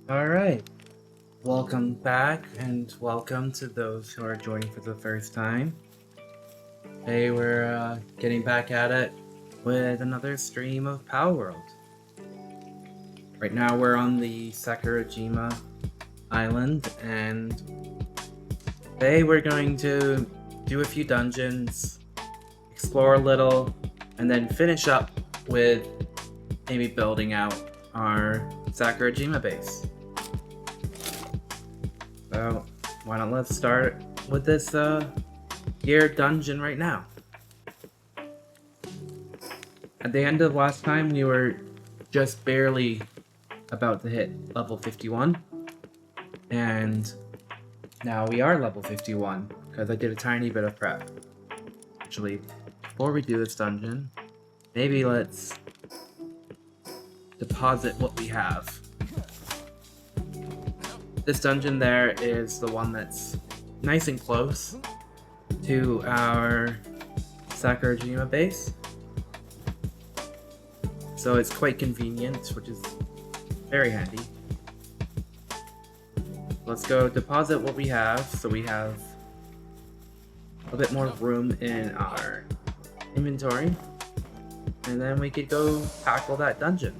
Alright, welcome back and welcome to those who are joining for the first time. Today we're getting back at it with another stream of Palworld. Right now we're on the Sakurajima island and today we're going to do a few dungeons, explore a little, and then finish up with maybe building out our Sakurajima base. So, why not let's start with this gear dungeon right now. At the end of last time, we were just barely about to hit level 51. And now we are level 51, because I did a tiny bit of prep. Actually, before we do this dungeon, maybe let's deposit what we have. This dungeon there is the one that's nice and close to our Sakurajima base. So it's quite convenient, which is very handy. Let's go deposit what we have so we have a bit more room in our inventory. And then we could go tackle that dungeon.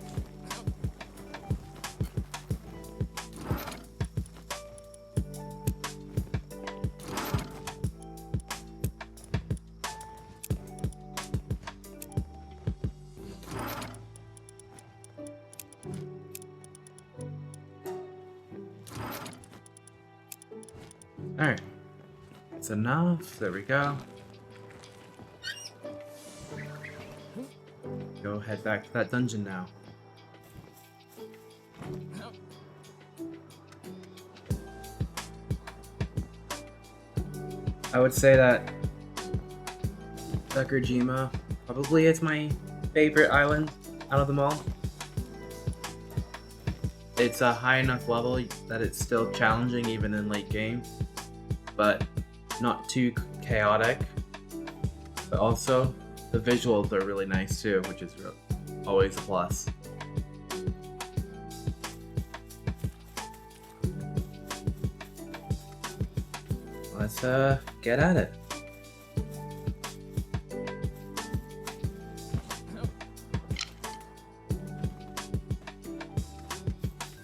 Alright, that's enough. There we go. Go head back to that dungeon now. I would say that Sakurajima probably is my favorite island out of them all. It's a high enough level that it's still challenging even in late game, but not too chaotic. But also, the visuals are really nice too, which is always a plus. Let's get at it.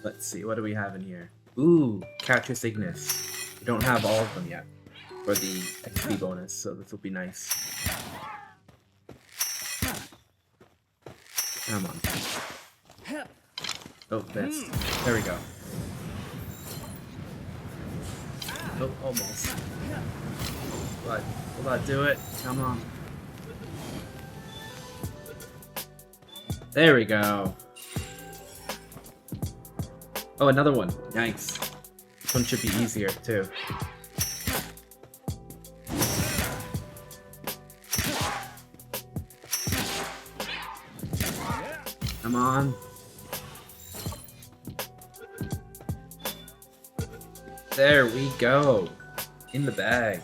Let's see, what do we have in here? Ooh, Katress Ignis. We don't have all of them yet for the XP bonus, so this will be nice. Come on. Oh, missed. There we go. Oh, almost. But will that do it? Come on. There we go. Oh, another one. Nice. This one should be easier, too. Come on. There we go. In the bag.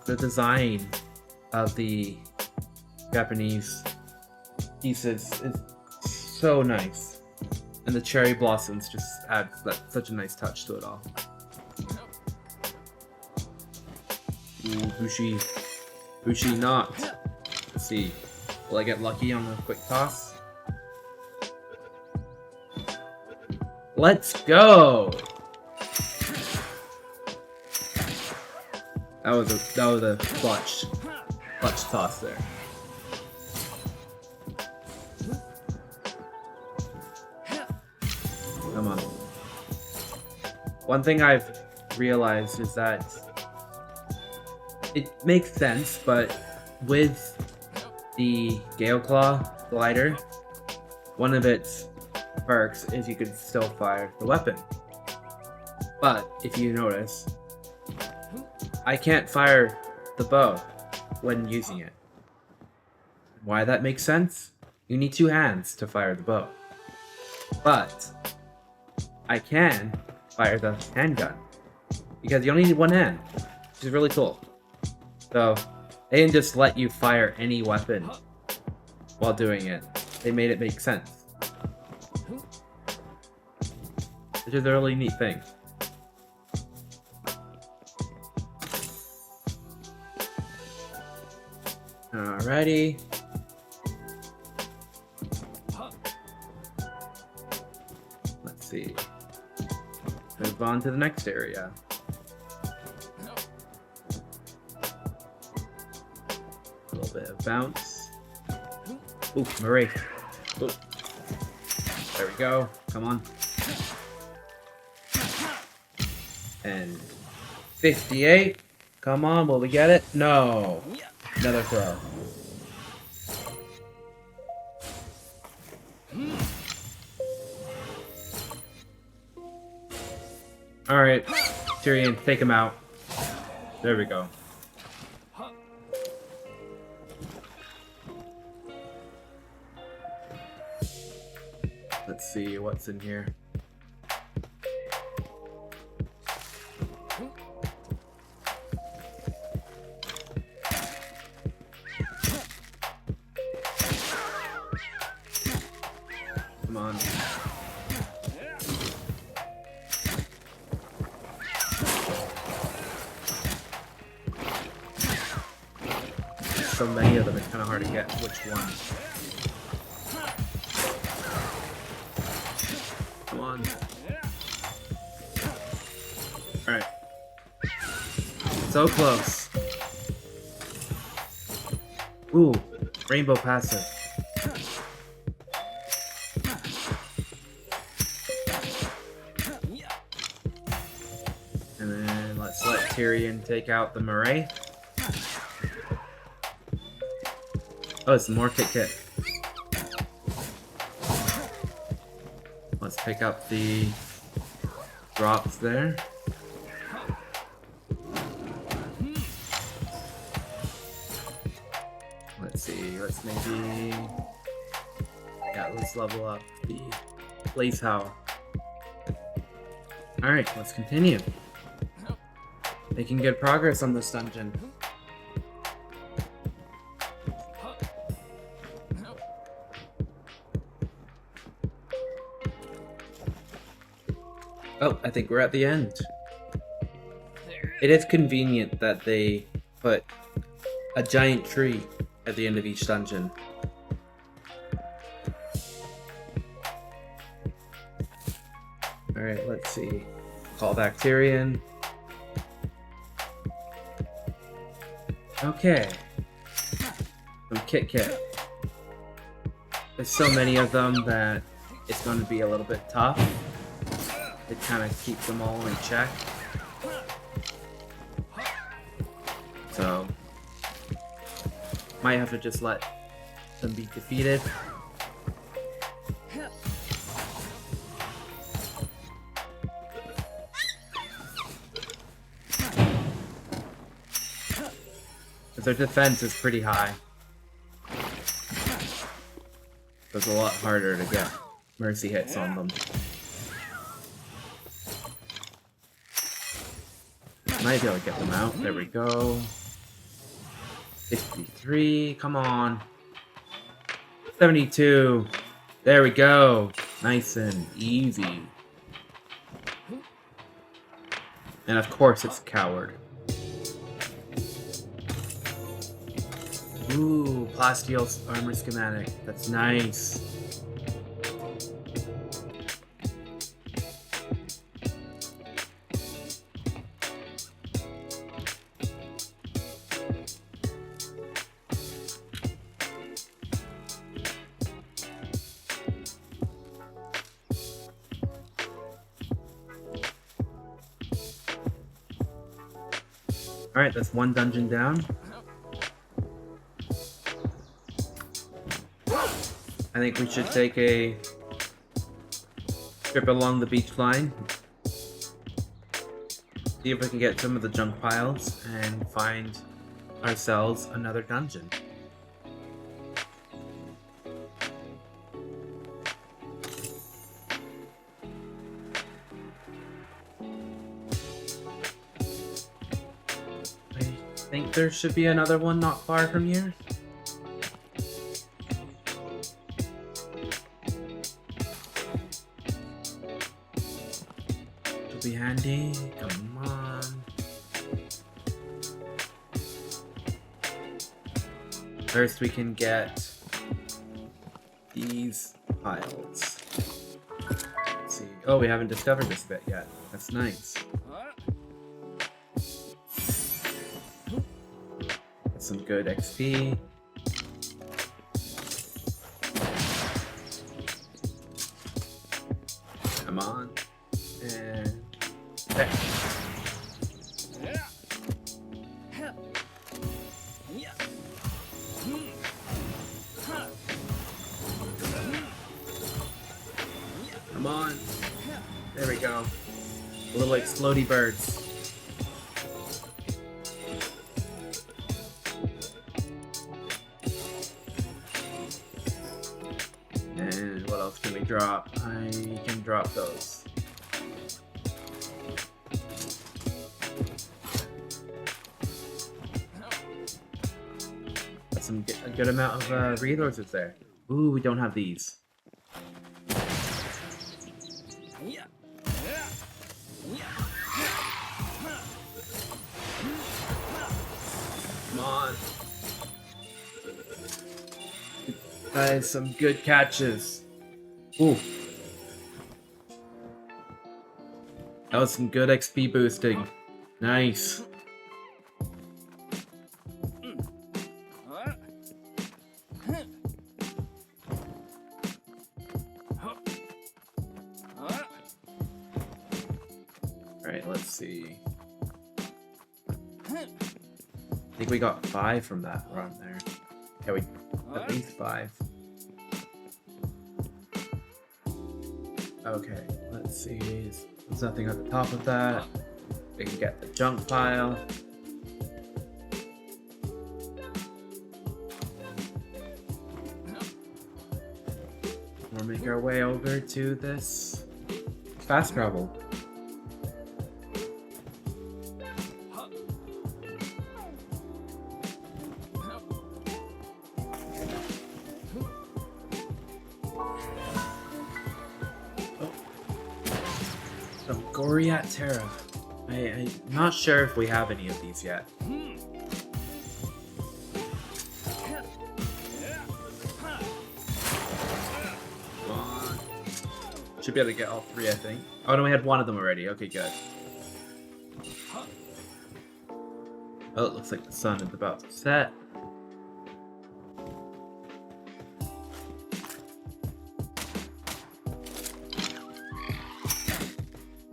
The design of the Japanese pieces is so nice, and the cherry blossoms just add such a nice touch to it all. Ooh, Bushi knocked. Let's see, will I get lucky on the quick toss? Let's go! That was a clutch toss there. Come on. One thing I've realized is that it makes sense, but with the Gale Claw glider, one of its perks is you can still fire the weapon. But if you notice, I can't fire the bow when using it. Why that makes sense? You need two hands to fire the bow. But I can fire the handgun because you only need one hand, which is really cool. So they didn't just let you fire any weapon while doing it. They made it make sense. Which is a really neat thing. Alrighty. Let's see. Move on to the next area. A little bit of bounce. Ooh, Marie. Ooh. There we go. Come on. And 58. Come on, will we get it? No. Another throw. Alright, Tyrion, take him out. There we go. Let's see what's in here. Come on. So many of them, it's kind of hard to get which one. Come on. Alright. So close. Ooh, rainbow passive. And then let's let Tyrion take out the Murray. Oh, it's more Kit. Let's pick up the drops there. Let's see, let's maybe... Yeah, let's level up the Blaze Howl. Alright, let's continue. Making good progress on this dungeon. Oh, I think we're at the end. It is convenient that they put a giant tree at the end of each dungeon. Alright, let's see. Call back Tyrion. Okay. Some Kit. There's so many of them that it's going to be a little bit tough. It kind of keeps them all in check. So, might have to just let them be defeated. But their defense is pretty high. So it's a lot harder to get mercy hits on them. Might be able to get them out. There we go. 53. Come on. 72. There we go. Nice and easy. And of course it's Coward. Ooh, Plasteel armor schematic. That's nice. Alright, that's one dungeon down. I think we should take a trip along the beach line. See if we can get some of the junk piles and find ourselves another dungeon. I think there should be another one not far from here. be handy. Come on. First we can get these piles. Let's see. Oh, we haven't discovered this bit yet. That's nice. That's some good XP. Come on. And there. Come on. There we go. Little explodey birds. And what else can we drop? I can drop those. That's a good amount of resources there. Ooh, we don't have these. Come on. Guys, some good catches. Ooh. That was some good XP boosting. Nice. Alright, let's see. I think we got 5 from that run there. Yeah, we at least 5. Okay, let's see. There's nothing at the top of that. We can get the junk pile. We'll make our way over to this fast travel. Gorirat Terra. I'm not sure if we have any of these yet. Come on. Should be able to get all 3, I think. Oh no, we had 1 of them already. Okay, good. Oh, it looks like the sun is about to set.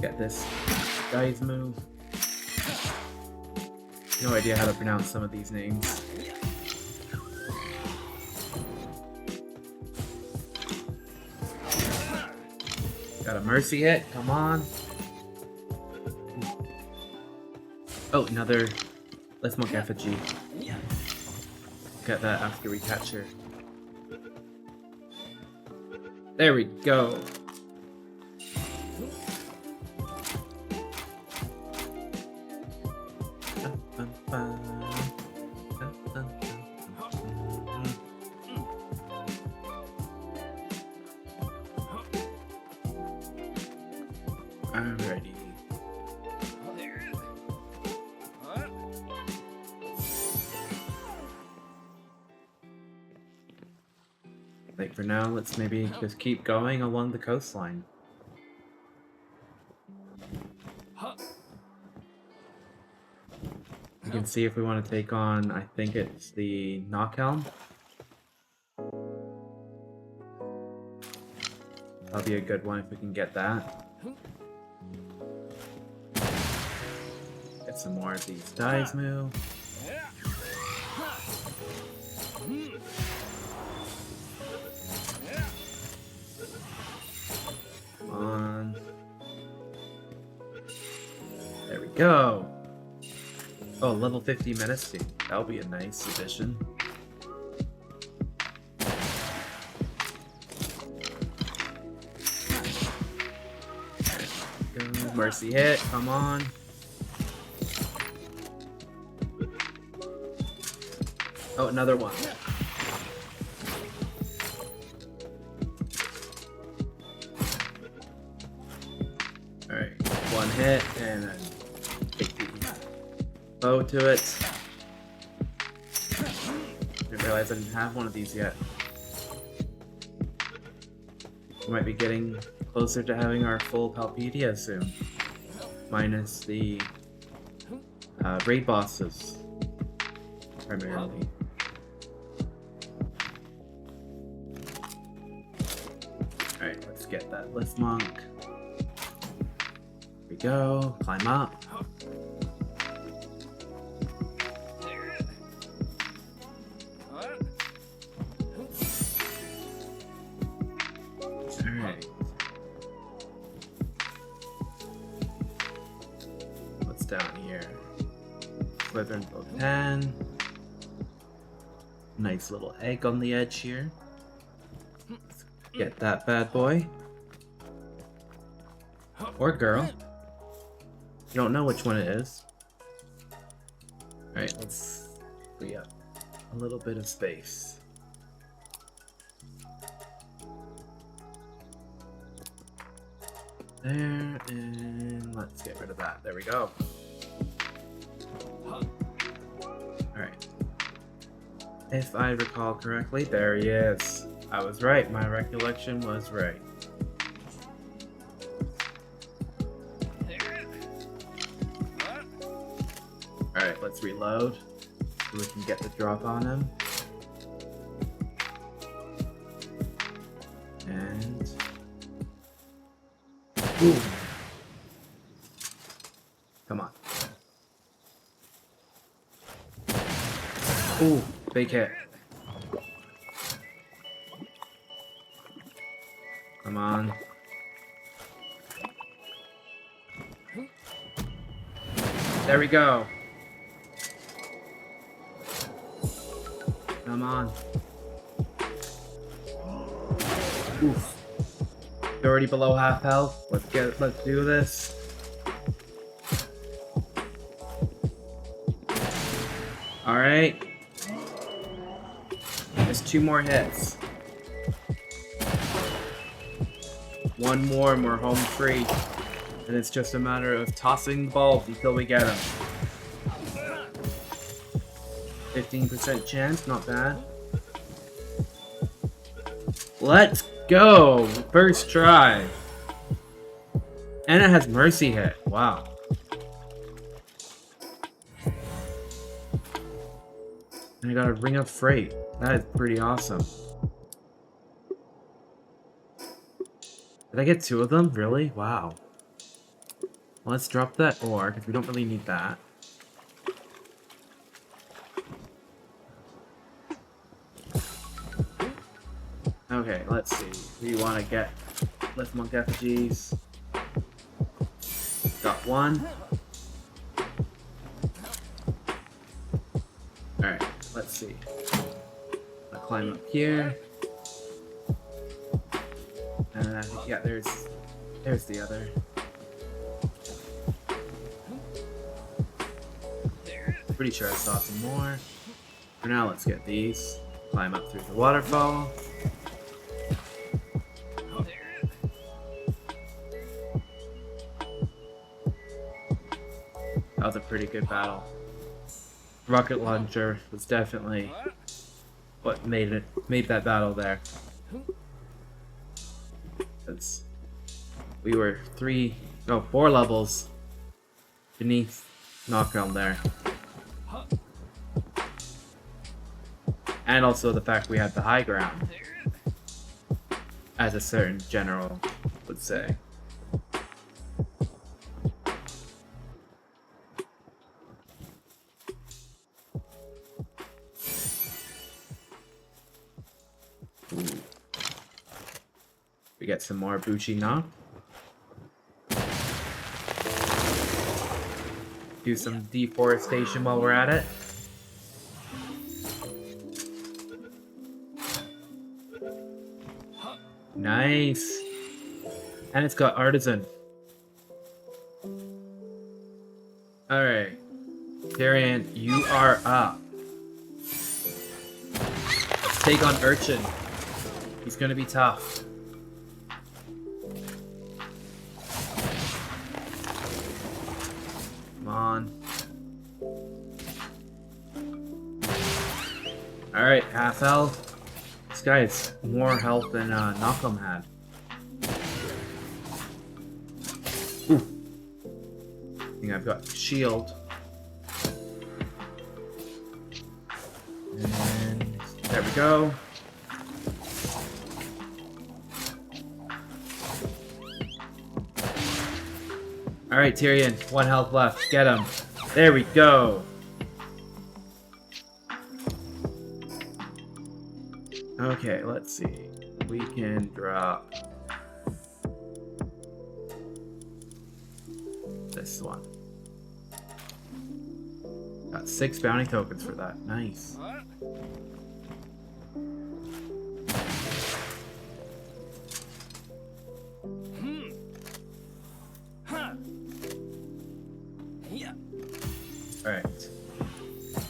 Get this guy's move. No idea how to pronounce some of these names. Got a mercy hit, come on. Oh, another Let's Monk effigy. Get that after we catch her. There we go. Alrighty. Like for now, let's maybe just keep going along the coastline. You can see if we want to take on, I think it's the Knocklem. That'll be a good one if we can get that. Get some more of these dives move. Come on. There we go. Oh, level 50 Menasting. That'll be a nice addition. Mercy hit, come on. Oh, another one. Alright, 1 hit. hit and then take the bow to it. Didn't realize I didn't have one of these yet. We might be getting closer to having our full Palpedia soon. Minus the raid bosses, primarily. Alright, let's get that lift monk. Here we go, climb up. Alright. What's down here? Slytherin Book 10. Nice little egg on the edge here. Let's get that bad boy. Or girl. You don't know which one it is. Alright, let's free up a little bit of space. There, and let's get rid of that. There we go. Alright. If I recall correctly, there he is. I was right. My recollection was right. Alright, let's reload so we can get the drop on him. And... ooh. Come on. Ooh, big hit. Come on. There we go. Come on. Oof. You're already below half health. Let's do this. Alright. There's 2 more hits. 1 more and we're home free. And it's just a matter of tossing the bulbs until we get them. 15% chance, not bad. Let's go! First try. And it has Mercy hit. Wow. And I got a Ring of Freight. That is pretty awesome. Did I get 2 of them? Really? Wow. Well, let's drop that ore, because we don't really need that. Okay, let's see. We want to get Lift Monk effigies. Got 1. Alright, let's see. I'll climb up here. And I think, yeah, there's the other. Pretty sure I saw some more. For now, let's get these. Climb up through the waterfall. That was a pretty good battle. Rocket launcher was definitely what made that battle there. Since we were 4 levels beneath Knocklem there. And also the fact we had the high ground, as a certain general would say. Ooh. We get some more Bushi now. Do some deforestation while we're at it. Nice. And it's got Artisan. Alright. Tyrion, you are up. Let's take on Urchin. He's gonna be tough. on. Alright, half health. This guy has more health than Knocklem had. Ooh. I think I've got shield. And there we go. Alright, Tyrion, 1 health left. Get him. There we go. Okay, let's see. We can drop this one. Got 6 bounty tokens for that. Nice. Alright.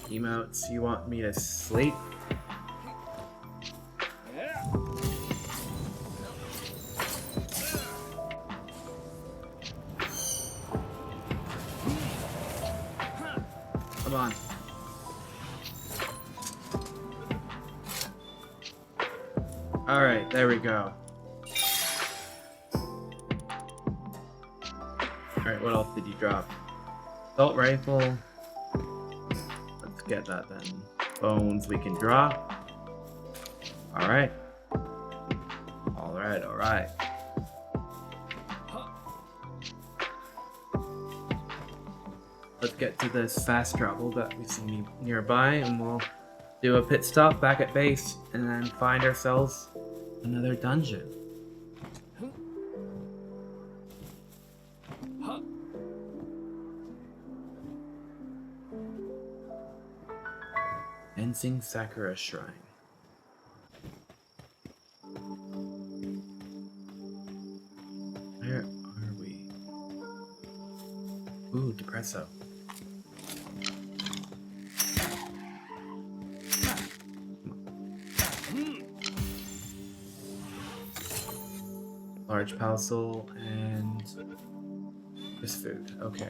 Emotes, you want me to sleep? Come on. Alright, there we go. Alright, what else did you drop? Assault rifle. Let's get that then. Bones we can drop. Alright. Alright, alright. Let's get to this fast travel that we see nearby, and we'll do a pit stop back at base and then find ourselves another dungeon. Ensing Sakura Shrine. Where are we? Ooh, Depresso. Large parcel and this food. Okay.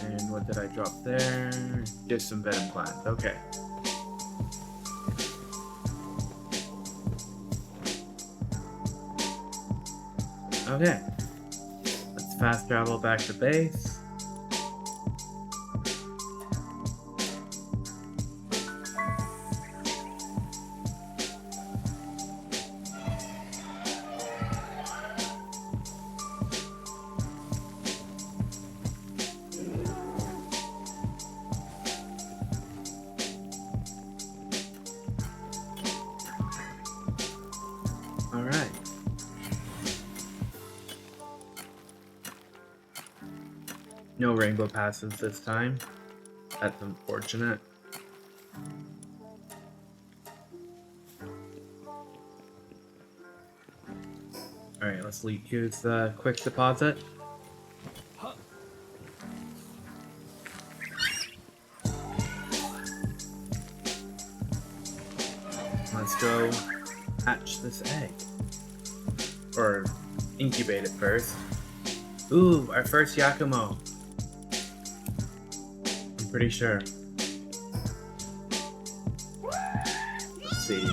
And what did I drop there? Just some venom plants. Okay. Okay. Let's fast travel back to base. Alright. No rainbow passes this time. That's unfortunate. Alright, let's use the quick deposit. Let's go hatch this egg. Or incubate it first. Ooh, our first Yakumo. I'm pretty sure. Let's see.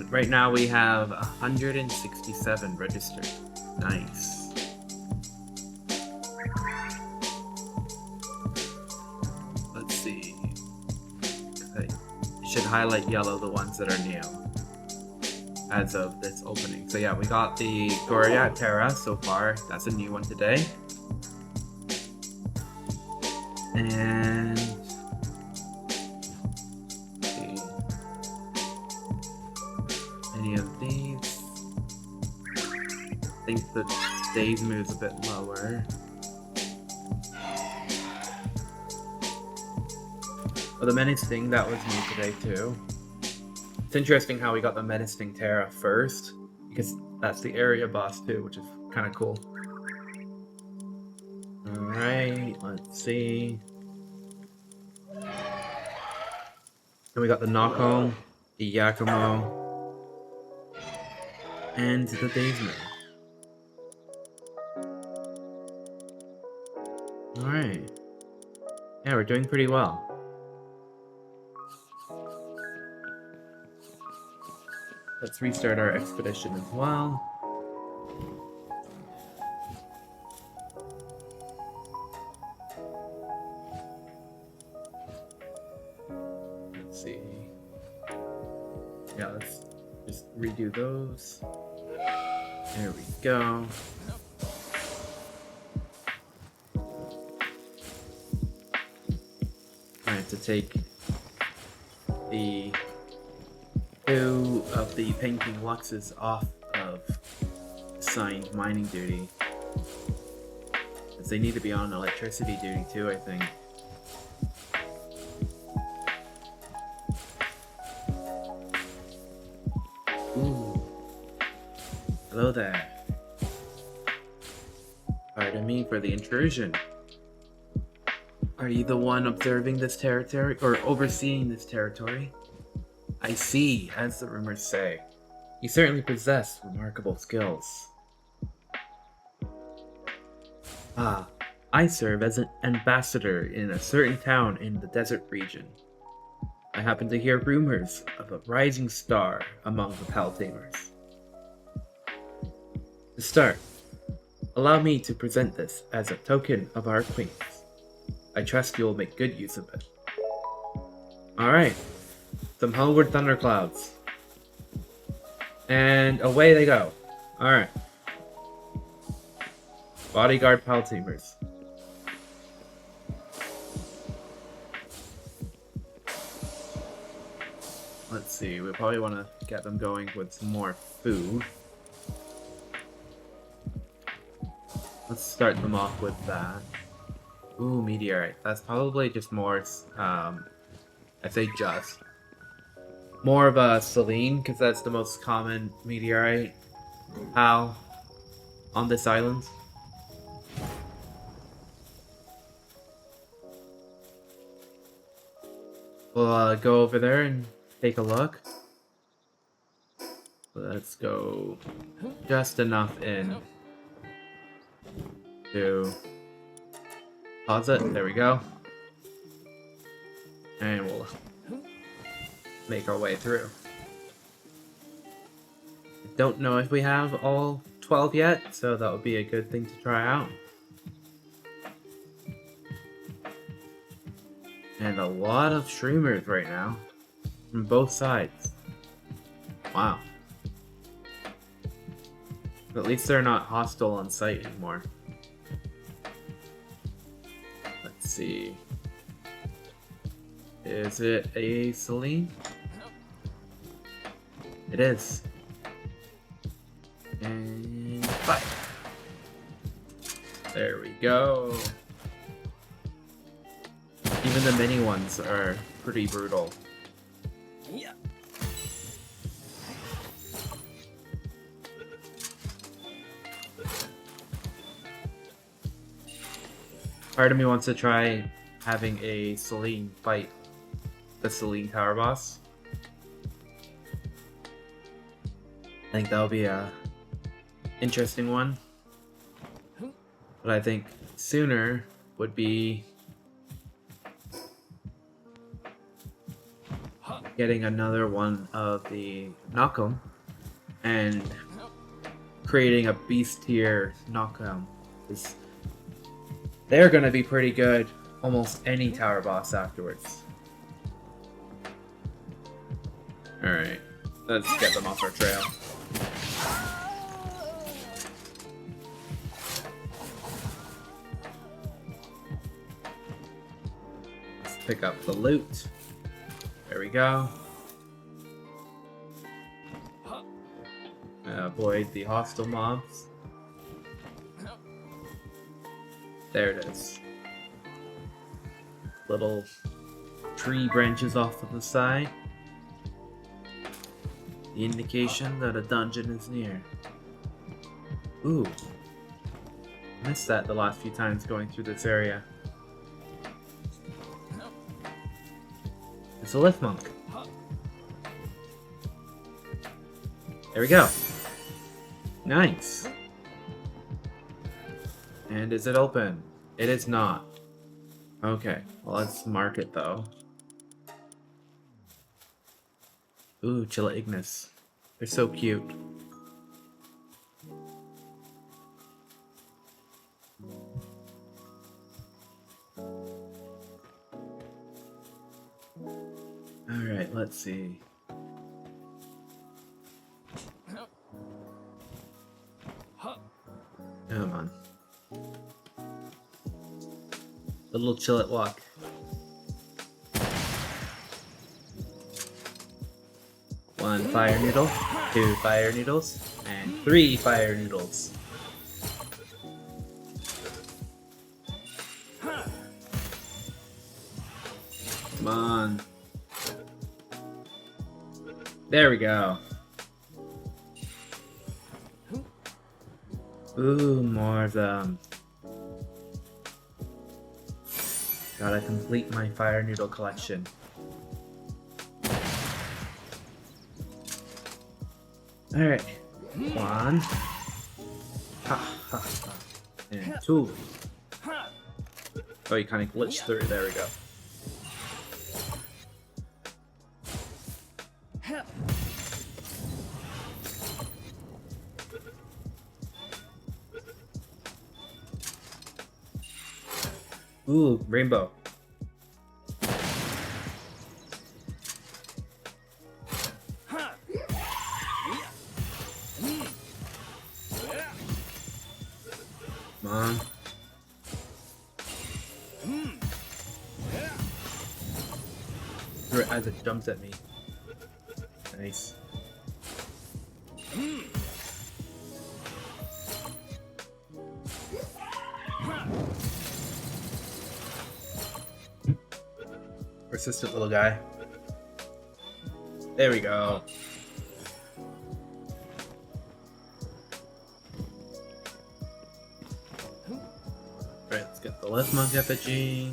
Right now we have 167 registered. Nice. Let's see. I should highlight yellow the ones that are new as of this opening. So yeah, we got the Gorirat Terra so far. That's a new one today. And let's see. Any of these? I think the days move's a bit lower. Oh, the Menasting, that was new today too. It's interesting how we got the Menasting Terra first, because that's the area boss too, which is kind of cool. Alright, let's see. Then we got the Knocklem, the Yakumo, and the Daysman. Alright. Yeah, we're doing pretty well. Let's restart our expedition as well. Let's see. Yeah, let's just redo those. There we go. I have to take the 2 of the painting luxes off of assigned mining duty. Because they need to be on electricity duty too, I think. Ooh. Hello there. Pardon me for the intrusion. Are you the one observing this territory, or overseeing this territory? I see, as the rumors say. You certainly possess remarkable skills. Ah, I serve as an ambassador in a certain town in the desert region. I happen to hear rumors of a rising star among the Paltamers. To start, allow me to present this as a token of our acquaintance. I trust you will make good use of it. Alright, some Hellward Thunderclouds. And away they go. Alright. Bodyguard Paltamers. Let's see, we probably want to get them going with some more food. Let's start them off with that. Ooh, meteorite. That's probably just more, I say just. More of a Selene, because that's the most common meteorite on this island. We'll go over there and take a look. Let's go just enough in to pause it. There we go. And we'll make our way through. I don't know if we have all 12 yet, so that would be a good thing to try out. And a lot of streamers right now from both sides. Wow. But at least they're not hostile on site anymore. Let's see. Is it a Selene? It is. And fire. There we go. Even the mini ones are pretty brutal. Yeah. Part of me wants to try having a Selene fight the Selene Tower boss. I think that'll be a interesting one. But I think sooner would be getting another one of the Knocklem and creating a beast tier Knocklem. They're gonna be pretty good almost any tower boss afterwards. Alright, let's get them off our trail. Let's pick up the loot. There we go. Avoid the hostile mobs. There it is. Little tree branches off to the side. The indication that a dungeon is near. Ooh. Missed that the last few times going through this area. It's a lift monk. There we go. Nice. And is it open? It is not. Okay, well, let's mark it though. Ooh, Chilla Ignis. They're so cute. Alright, let's see. Come on. A little Chillet walk. One fire noodle, 2 fire noodles, and 3 fire noodles. Come on. There we go. Ooh, more of them. Gotta complete my fire noodle collection. Alright. 1. Ha ha ha. And 2. Oh, you kind of glitched through. There we go. Ooh, rainbow. Come on. As it jumps at me. Nice. Persistent little guy. There we go. Alright, let's get the left monk effigy.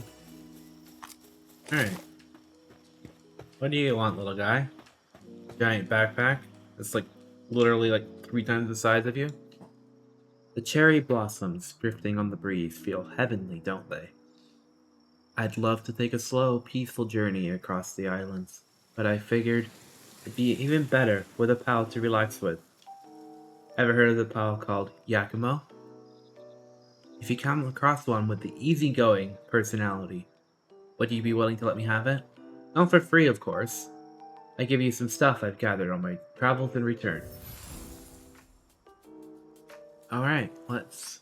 Alright. What do you want, little guy? Giant backpack? It's like literally like 3 times the size of you. The cherry blossoms drifting on the breeze feel heavenly, don't they? I'd love to take a slow, peaceful journey across the islands, but I figured it'd be even better with a pal to relax with. Ever heard of the pal called Yakumo? If you come across one with the easygoing personality, would you be willing to let me have it? Not for free, of course. I give you some stuff I've gathered on my travels in return. Alright, let's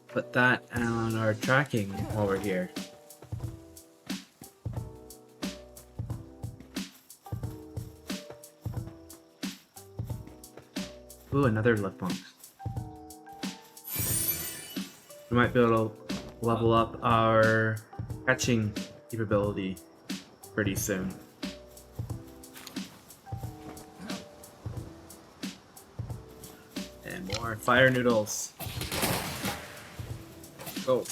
put that on our tracking while we're here. Ooh, another left monk. We might be able to level up our catching capability pretty soon. And more fire noodles. Oh.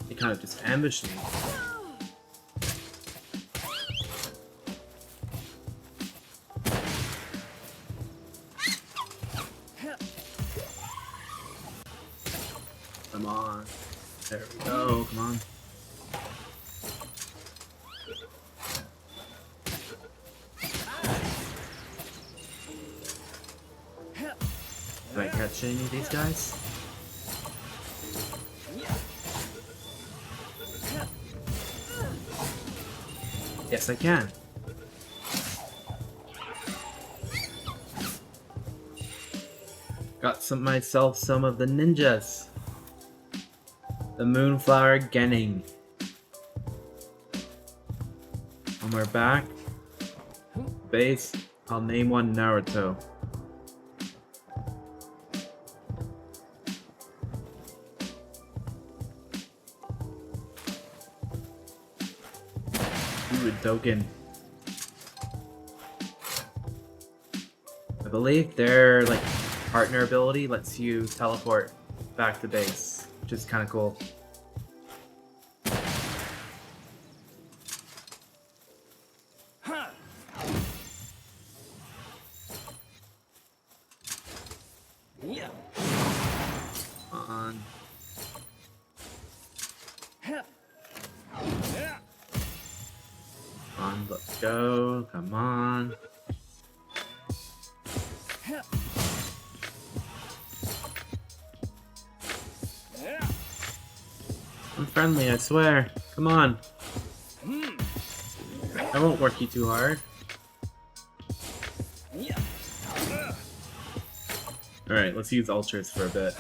He kind of just ambushed me. Come on. There we go. Come on. Can I catch any of these guys? Yes, I can. Got myself some of the ninjas. The Moonflower Genning. When we're back, base, I'll name one Naruto. Ooh, Dogen. I believe their like partner ability lets you teleport back to base, which is kind of cool. go. Come on. I'm friendly, I swear. Come on. I won't work you too hard. Alright, let's use ultras for a bit.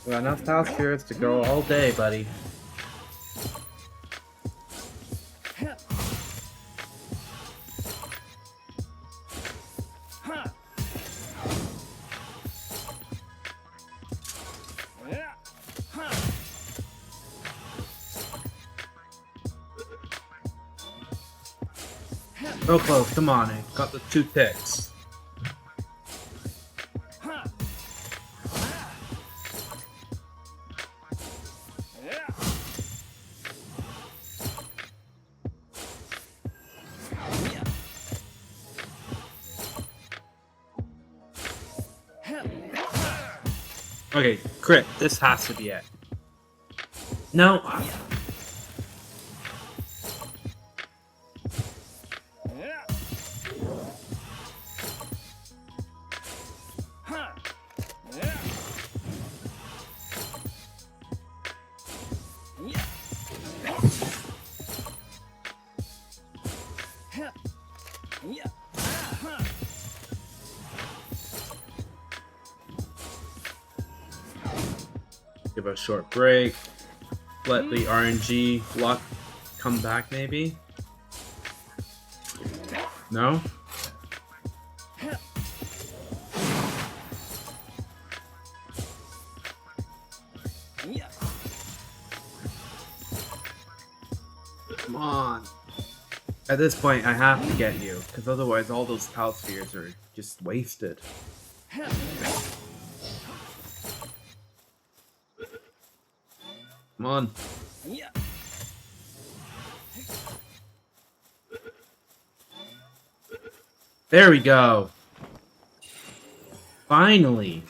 We got enough Pal Spirits to go all day, buddy. So close, come on, I got the 2 ticks. Okay, crit, this has to be it. No. Give a short break. Let the RNG luck come back, maybe? No? Come on. At this point, I have to get you, because otherwise all those Pal Spheres are just wasted. Come on. There we go. Finally.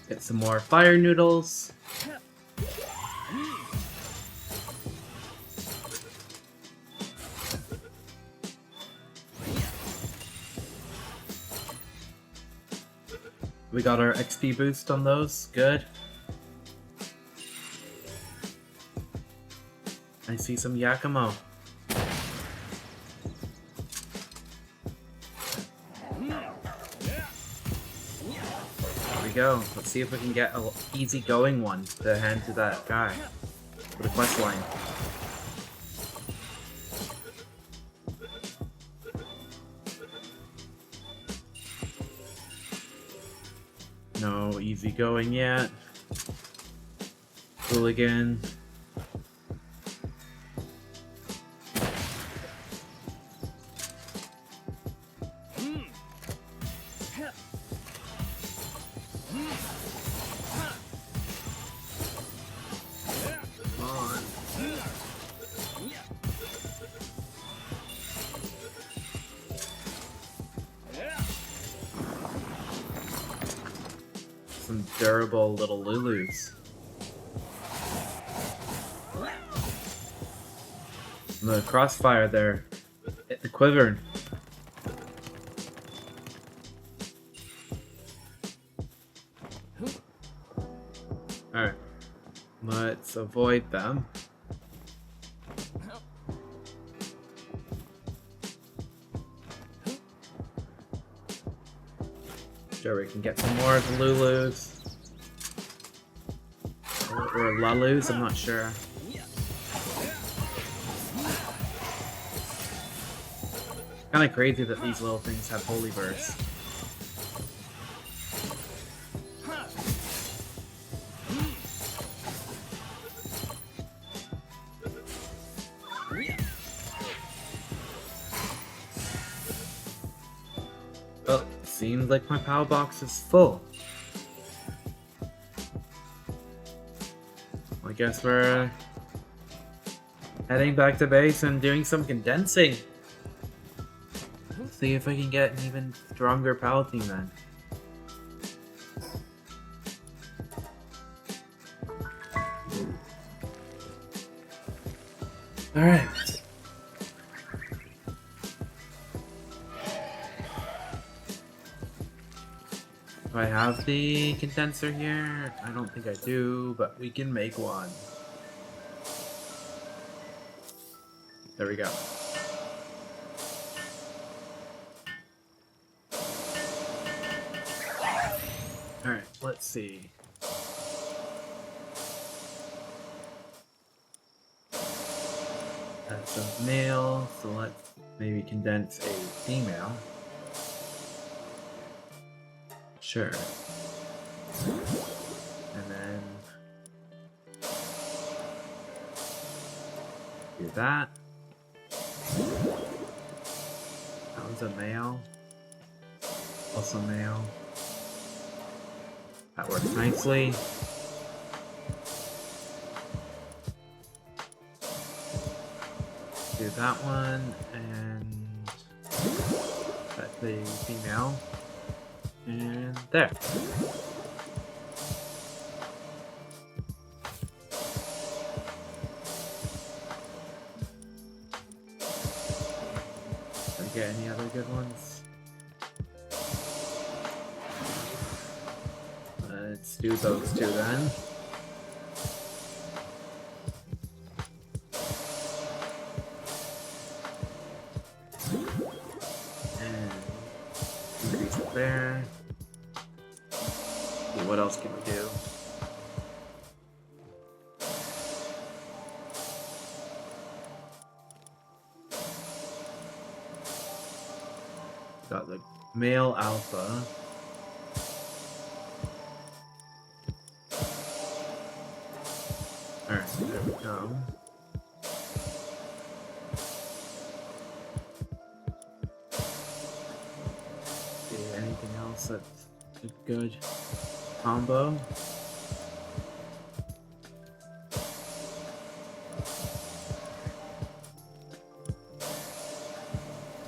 Get some more fire noodles. We got our XP boost on those. Good. I see some Yakumo. There we go. Let's see if we can get an easy going one to hand to that guy for the quest line. No easy going yet. Hooligan. Some durable little Lulus. And the crossfire there. Hit the quiver. Alright. Let's avoid them. Sure, we can get some more of the Lulus. Or Lalus, I'm not sure. Kinda crazy that these little things have Holy Burst. Well, seems like my power box is full. I guess we're heading back to base and doing some condensing. See if I can get an even stronger Pal team then. Alright. Do I have the condenser here? I don't think I do, but we can make one. There we go. Alright, let's see. That's a male, so let's maybe condense a female. Sure. And then do that. That was a male. Also male. That works nicely. Do that one, and that's the female. And there. Did I get any other good ones? Let's do those two then. And increase it there. What else can we do? Got the male alpha. Alright, there we go. See, anything else that's a good combo?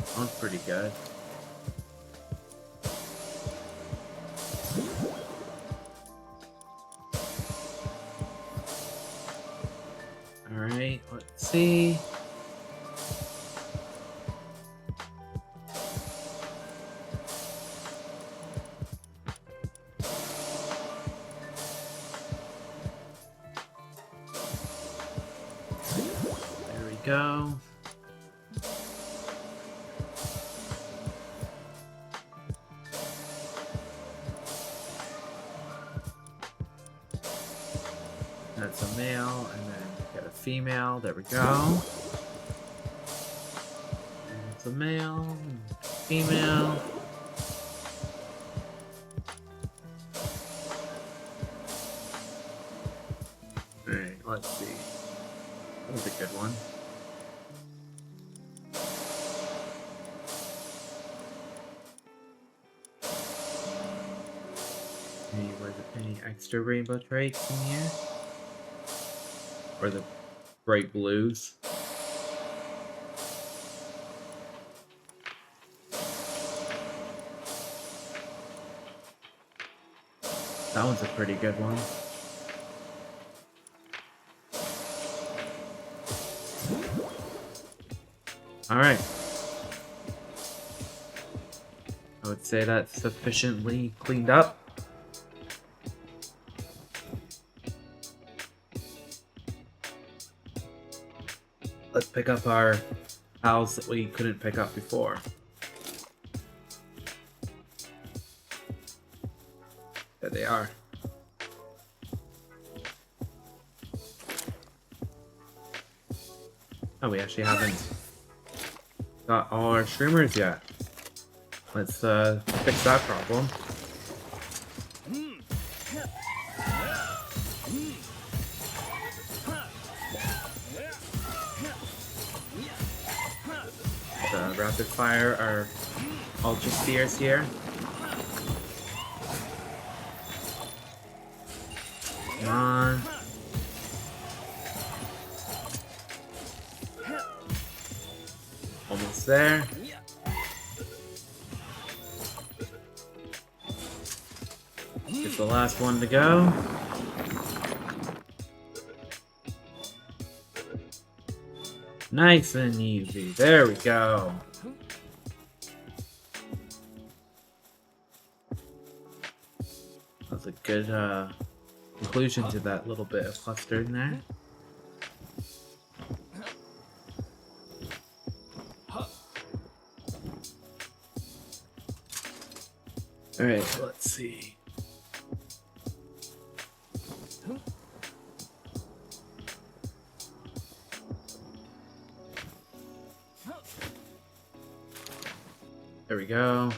Sounds pretty good. Alright, let's see. There we go. That's a male, and then get a female. There we go. And it's a male, female. Alright, let's see. That was a good one. Any extra rainbow traits in here? Or the bright blues? That one's a pretty good one. Alright. I would say that's sufficiently cleaned up. Let's pick up our pals that we couldn't pick up before. There they are. Oh, we actually haven't got all our streamers yet. Let's fix that problem. Rapid fire our ultra spheres here. Come on. Almost there. It's the last one to go. Nice and easy. There we go. That's a good conclusion to that little bit of cluster in there. Alright, let's see. There we go.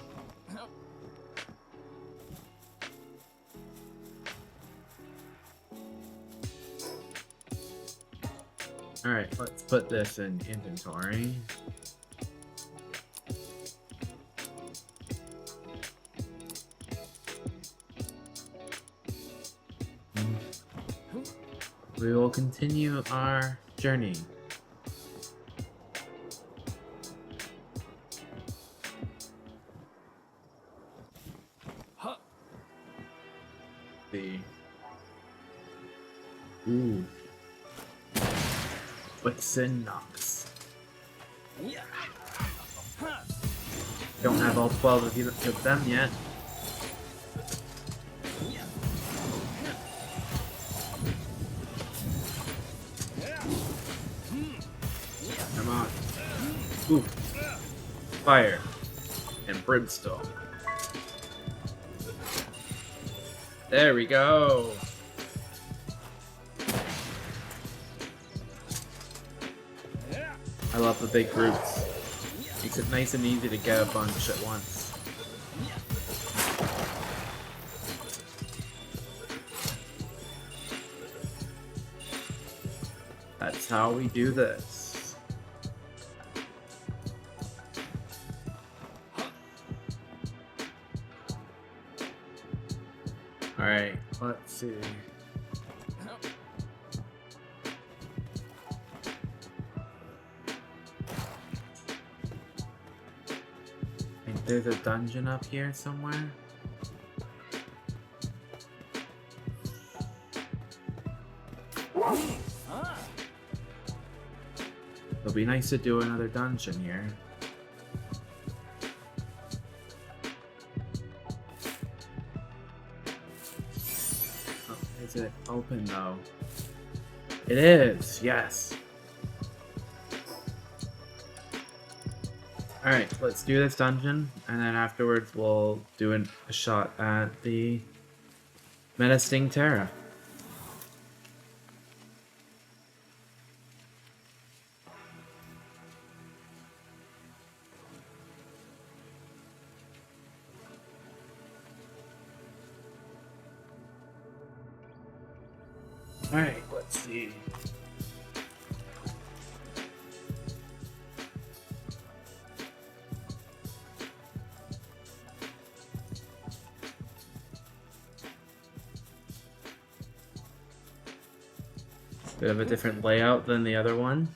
Alright, let's put this in inventory. We will continue our journey. Ooh. Urchin Nox. Don't have all 12 of them yet. Come on. Ooh. Fire. And brimstone. There we go. I love the big groups. Makes it nice and easy to get a bunch at once. That's how we do this. Alright, let's see. There's a dungeon up here somewhere. It'll be nice to do another dungeon here. Oh, is it open though? It is, yes. Alright, let's do this dungeon, and then afterwards we'll do a shot at the Menasting Terra. Alright, let's see. Bit of a different layout than the other one.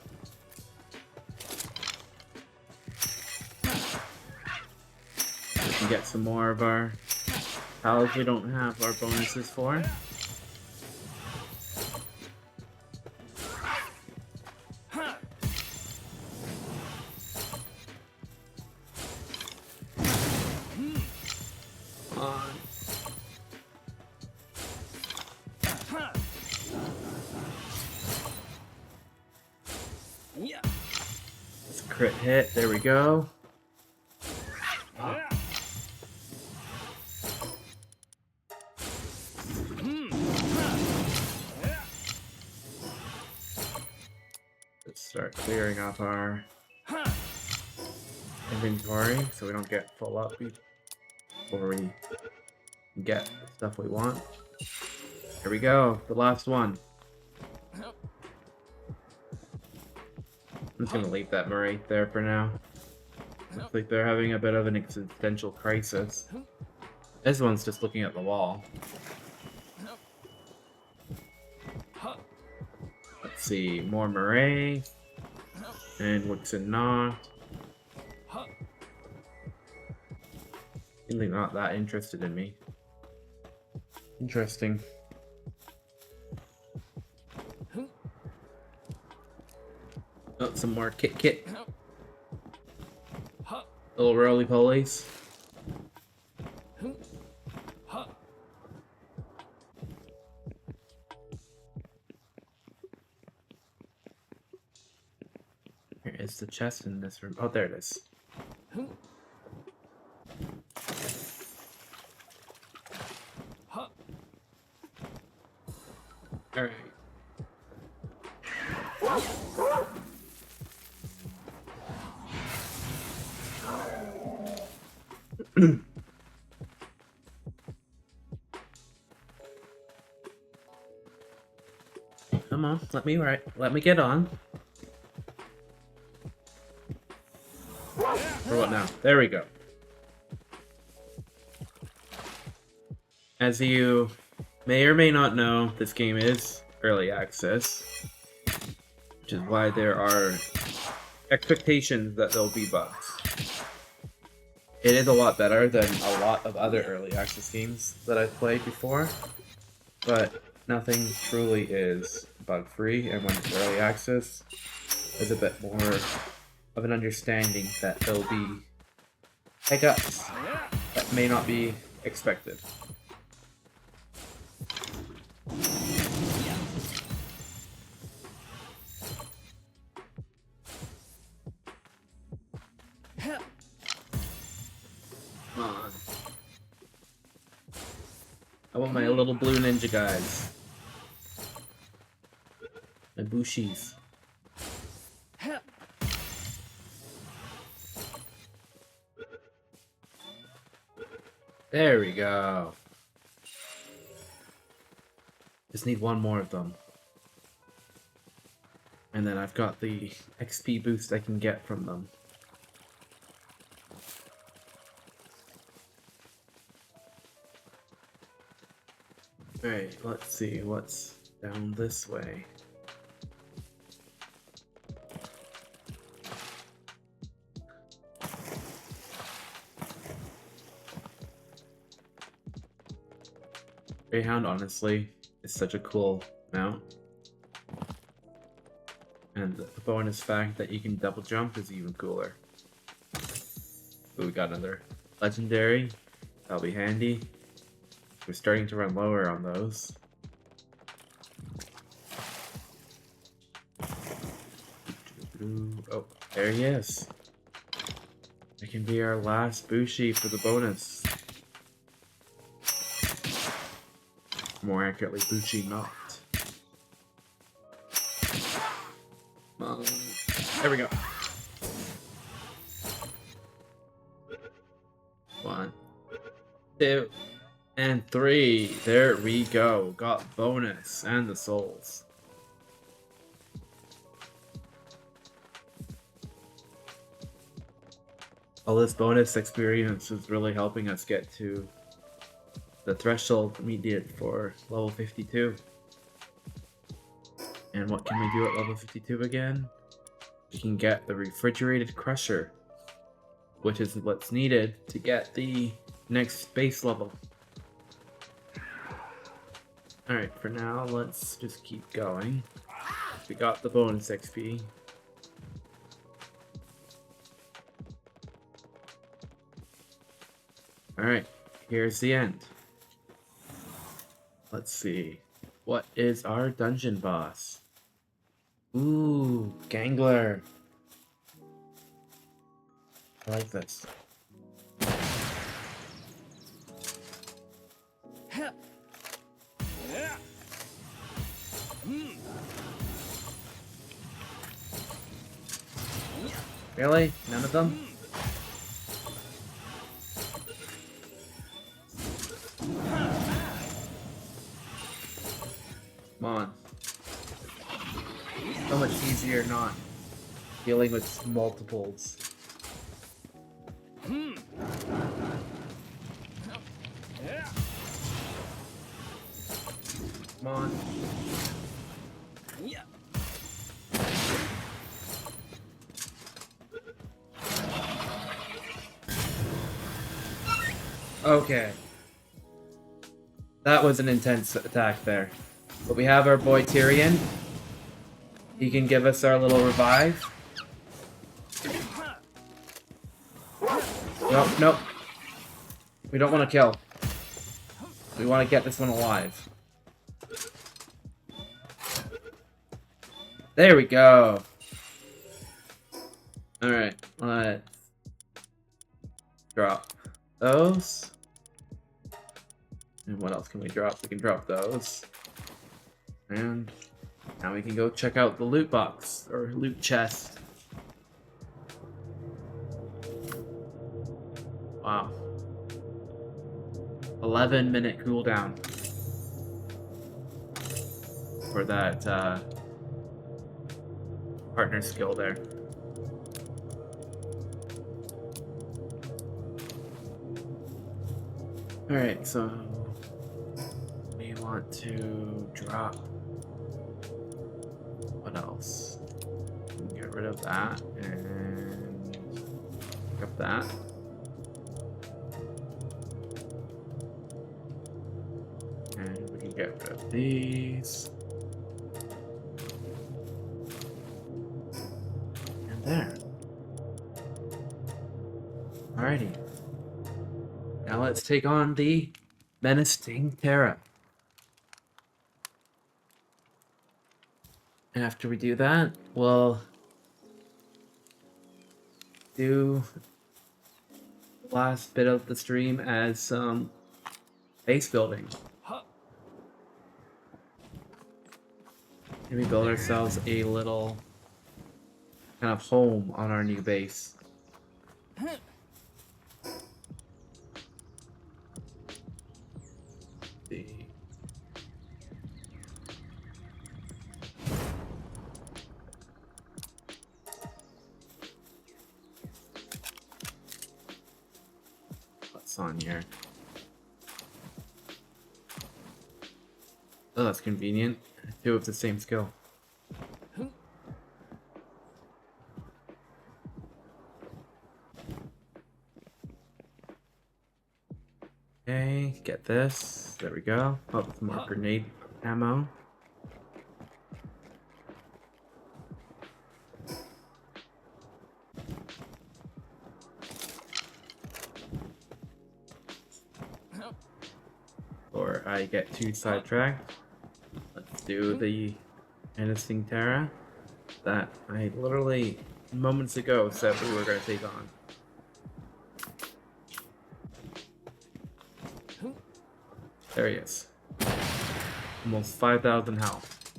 We can get some more of our pals we don't have our bonuses for. Crit hit, there we go. Let's start clearing off our inventory so we don't get full up before we get the stuff we want. Here we go, the last one. I'm just gonna leave that Murray there for now. Looks like they're having a bit of an existential crisis. This one's just looking at the wall. Let's see, more Murray. And Urchin not. Really not that interested in me. Interesting. Oh, some more kit. Little roly-polies. Here is the chest in this room. Oh, there it is. Alright. Come on, let me get on. For what now? There we go. As you may or may not know, this game is early access, which is why there are expectations that there'll be bugs. It is a lot better than a lot of other early access games that I've played before, but nothing truly is bug-free, and when it's early access, there's a bit more of an understanding that there'll be hiccups that may not be expected. Come on. I want my little blue ninja guys. My Bushis. There we go. Just need one more of them. And then I've got the XP boost I can get from them. Alright, let's see what's down this way. Greyhound, honestly, is such a cool mount. And the bonus fact that you can double jump is even cooler. Ooh, we got another legendary. That'll be handy. We're starting to run lower on those. Oh, there he is. It can be our last Bushi for the bonus. More accurately, Bushi not. There we go. 1, 2, and 3. There we go. Got bonus and the souls. All this bonus experience is really helping us get to the threshold we needed for level 52. And what can we do at level 52 again? We can get the refrigerated crusher, which is what's needed to get the next base level. Alright, for now, let's just keep going. We got the bonus XP. Alright, here's the end. Let's see. What is our dungeon boss? Ooh, Gangler. I like this. Really? None of them? Come on. So much easier not dealing with multiples. Come on. Okay. That was an intense attack there. But we have our boy Tyrion. He can give us our little revive. Nope, nope. We don't want to kill. We want to get this one alive. There we go. Alright, let's drop those. And what else can we drop? We can drop those. And now we can go check out the loot box, or loot chest. Wow. 11-minute cooldown. For that, partner skill there. Alright, so we want to drop. What else? We can get rid of that and pick up that. And we can get rid of these. And there. Alrighty. Now let's take on the Menasting Terra. After we do that, we'll do the last bit of the stream as some base building. Maybe build ourselves a little kind of home on our new base. What's on here? Oh, that's convenient. Two of the same skill. Okay, get this. There we go. Oh, some more grenade ammo. Or I get too sidetracked. Let's do the Menasting Terra that I literally moments ago said we were going to take on. There he is. Almost 5,000 health.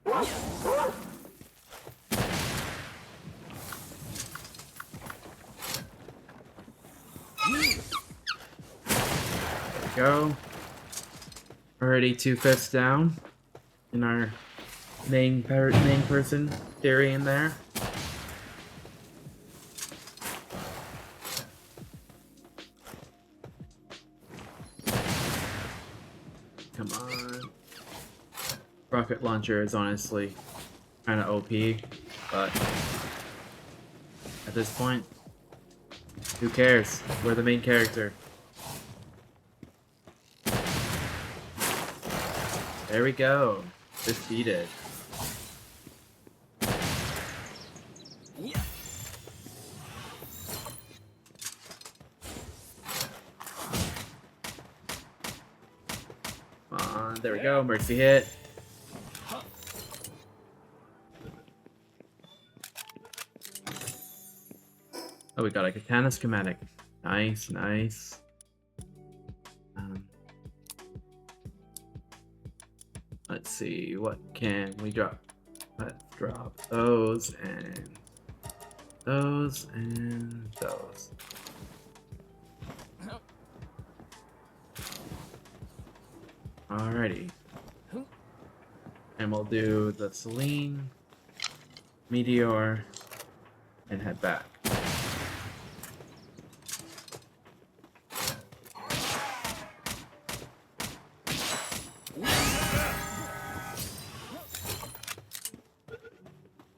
There we go. Already 2 fists down in our main person Tyrion there. Come on. Rocket launcher is honestly kind of OP, but at this point, who cares? We're the main character. There we go. Defeated. Come on, there we go. Mercy hit. Oh, we got a katana schematic. Nice, nice. Let's see, what can we drop? Let's drop those and those and those. Alrighty. And we'll do the Selene, Meteor, and head back.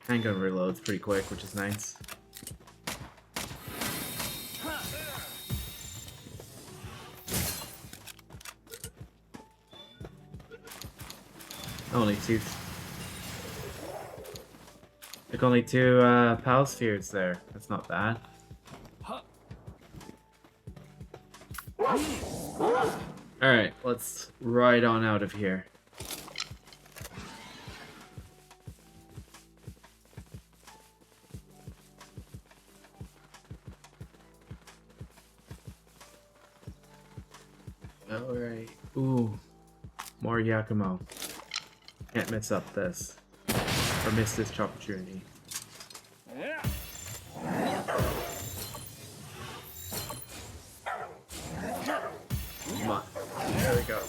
Handgun reloads pretty quick, which is nice. only two. Like only two Pal spheres there. That's not bad. Alright, let's ride on out of here. Alright. Ooh. More Yakumo. Can't miss up this. Or miss this opportunity. Come on. There we go.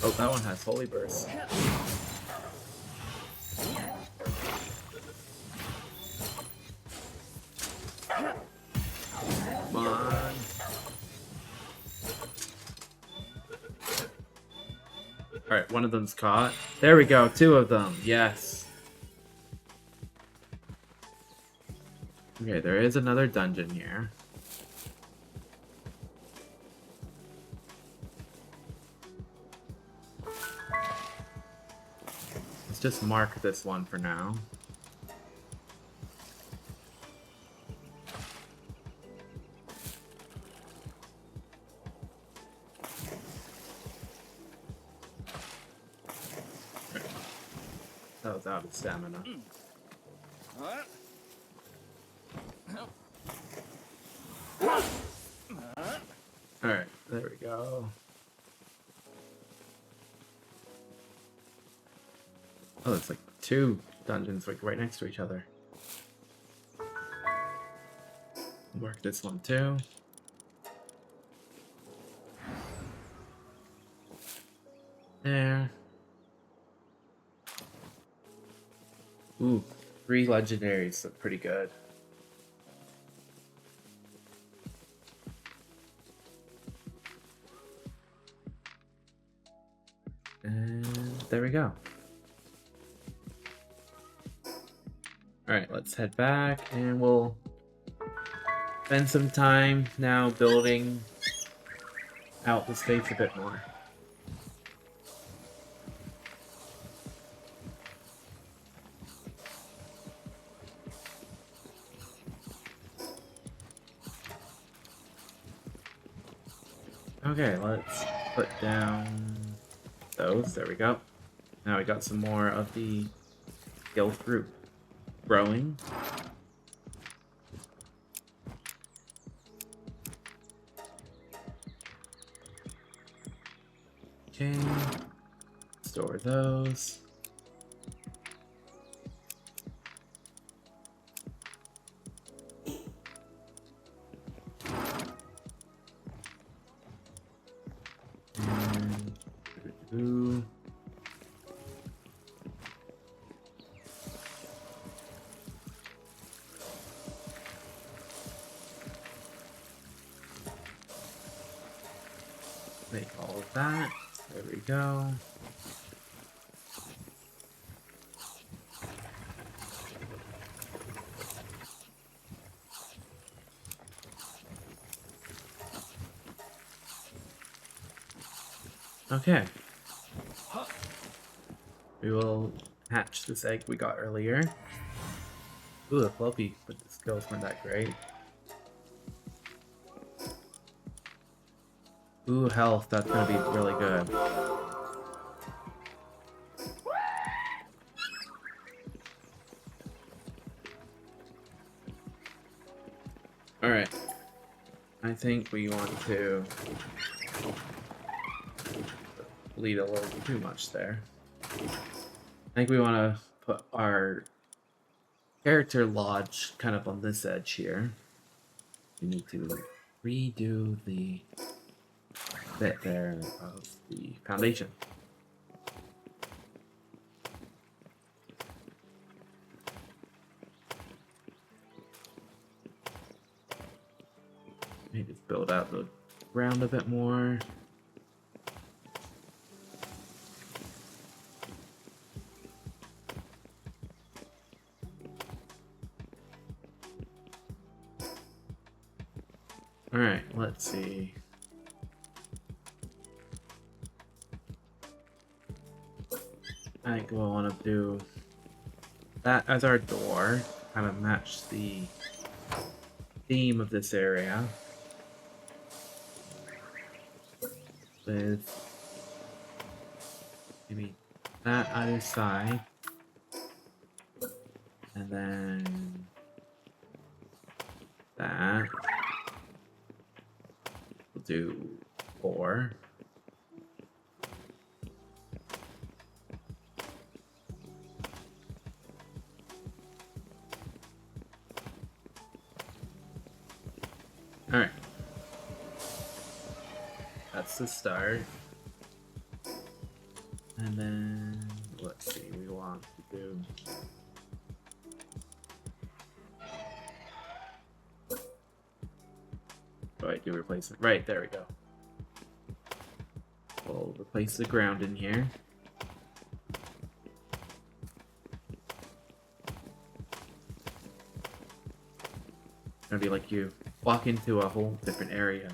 Oh, that one has Holy Burst. Come on. Alright, one of them's caught. There we go, two of them. Yes. Okay, there is another dungeon here. Let's just mark this one for now. That was out of stamina. Alright, there we go. Oh, it's like two dungeons like right next to each other. Work this one too. There. Ooh, 3 legendaries look pretty good. And there we go. Alright, let's head back and we'll spend some time now building out the space a bit more. Okay, let's put down those. There we go. Now we got some more of the skill fruit growing. Okay, store those. And make all of that. There we go. Okay. We will hatch this egg we got earlier. Ooh, the floppy, but the skills weren't that great. Ooh, health, that's gonna be really good. Alright. I think we want to bleed a little too much there. I think we want to put our character lodge kind of on this edge here. We need to redo the bit there of the foundation. Maybe just build out the ground a bit more. Alright, let's see. I think we'll want to do that as our door. Kind of match the theme of this area. With maybe that either side. And then that. We'll do 4. Alright. That's the start. And then, let's see, we want to do... Oh, I do replace it. Right, there we go. We'll replace the ground in here. It's gonna be like you walk into a whole different area.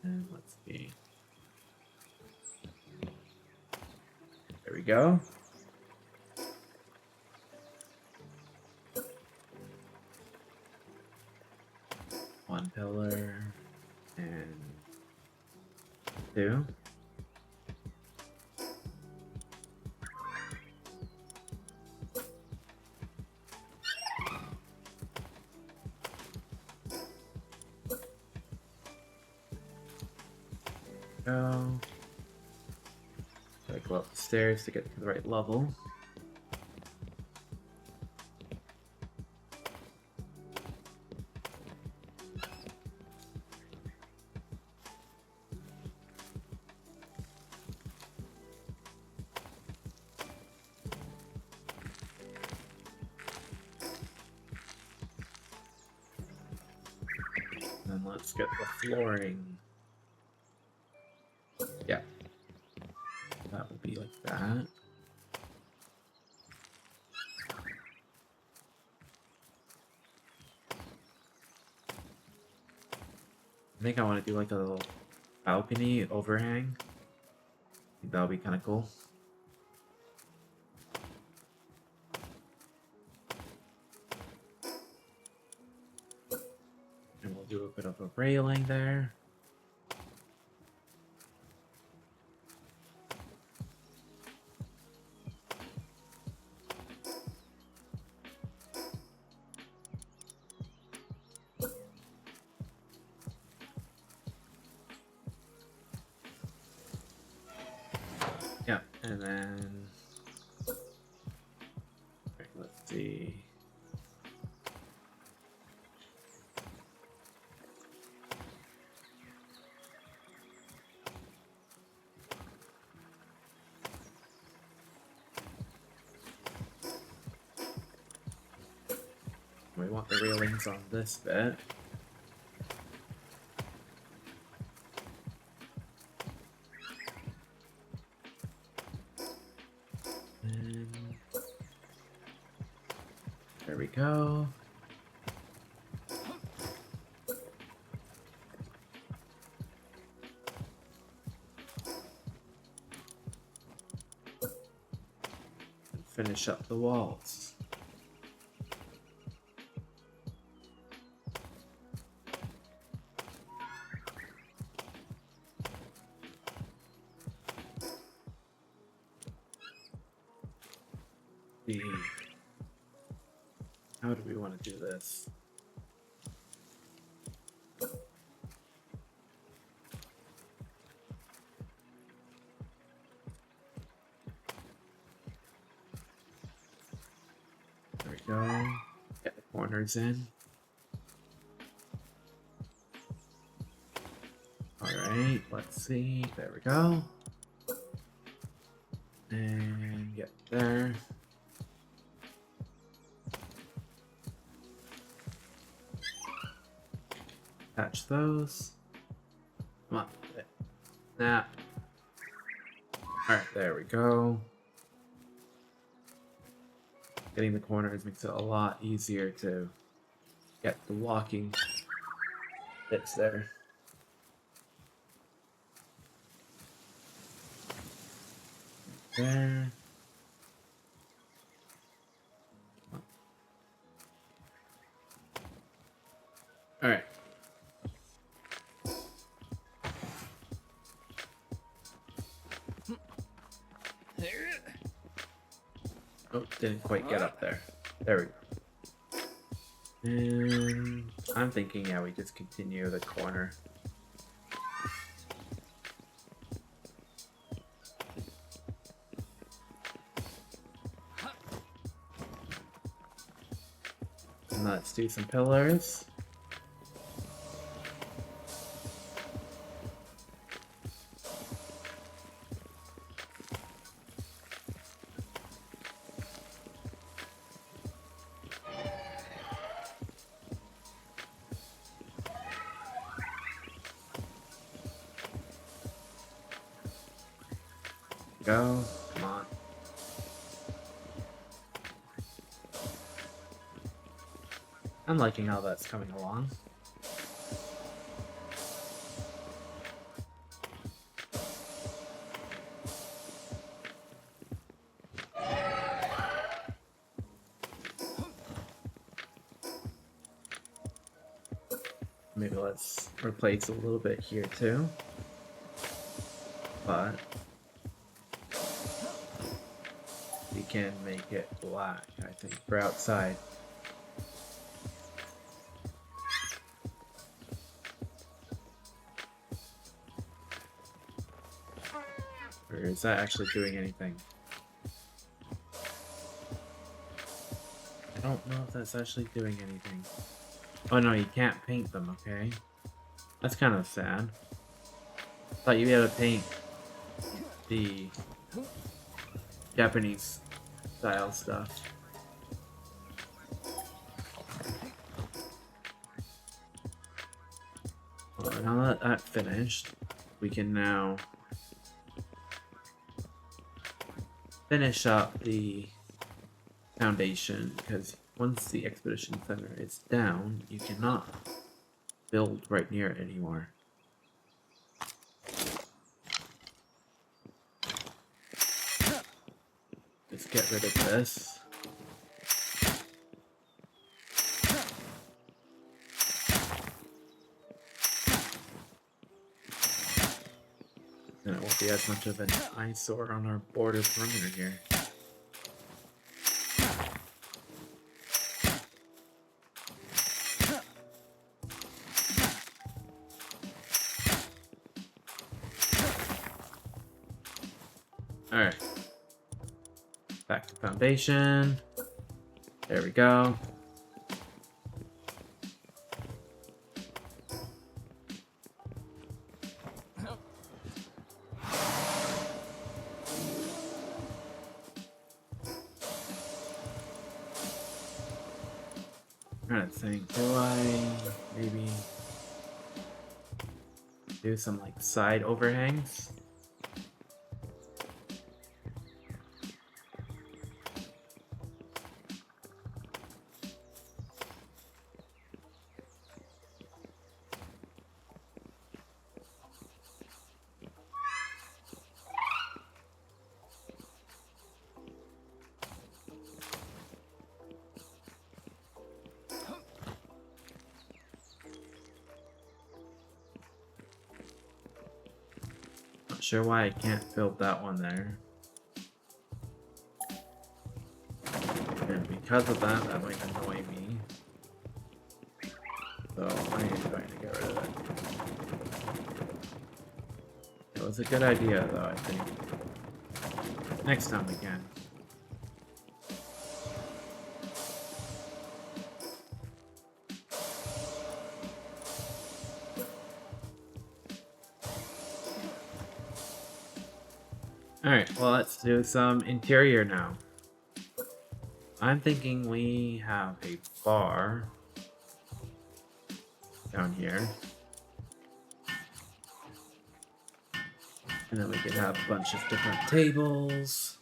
And let's see. There we go. One pillar and 2. Go. So I go up the stairs to get to the right level. And let's get the flooring. Yeah. That would be like that. I think I want to do like a little balcony overhang. I think that would be kind of cool. And we'll do a bit of a railing there. Yeah, and then right, let's see. We want the railings on this bit. And there we go. And finish up the walls. How do we want to do this? There we go. Get the corners in. Alright, let's see. There we go. And get there. Attach those. Come on. Snap. Alright, there we go. getting the corners makes it a lot easier to get the walking bits there. There. All right. Oh, didn't quite get up there. There we go. And I'm thinking, yeah, we just continue the corner. And let's do some pillars. Go, come on. I'm liking how that's coming along. Maybe let's replace a little bit here too. But we can make it black, I think, for outside. Or is that actually doing anything? I don't know if that's actually doing anything. Oh no, you can't paint them, okay? That's kind of sad. Thought you'd be able to paint the Japanese style stuff. Well, now that that's finished, we can now finish up the foundation, because once the expedition center is down, you cannot build right near it anymore. Let's get rid of this. Then it won't be as much of an eyesore on our border perimeter here. Alright. Back to foundation. There we go. I'm trying to think, do I maybe do some like side overhangs? Not sure why I can't build that one there. And because of that, that might annoy me. So I am going to get rid of it. It was a good idea though, I think. Next time we can. Alright, well let's do some interior now. I'm thinking we have a bar down here. And then we could have a bunch of different tables.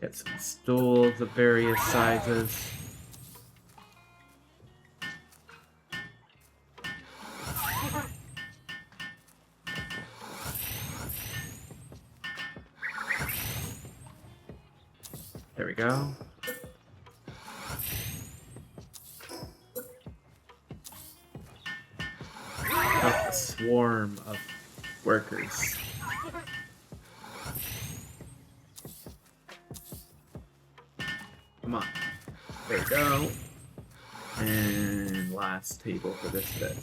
Get some stools of various sizes. There we go. A swarm of workers. Come on. There we go. And last table for this bit.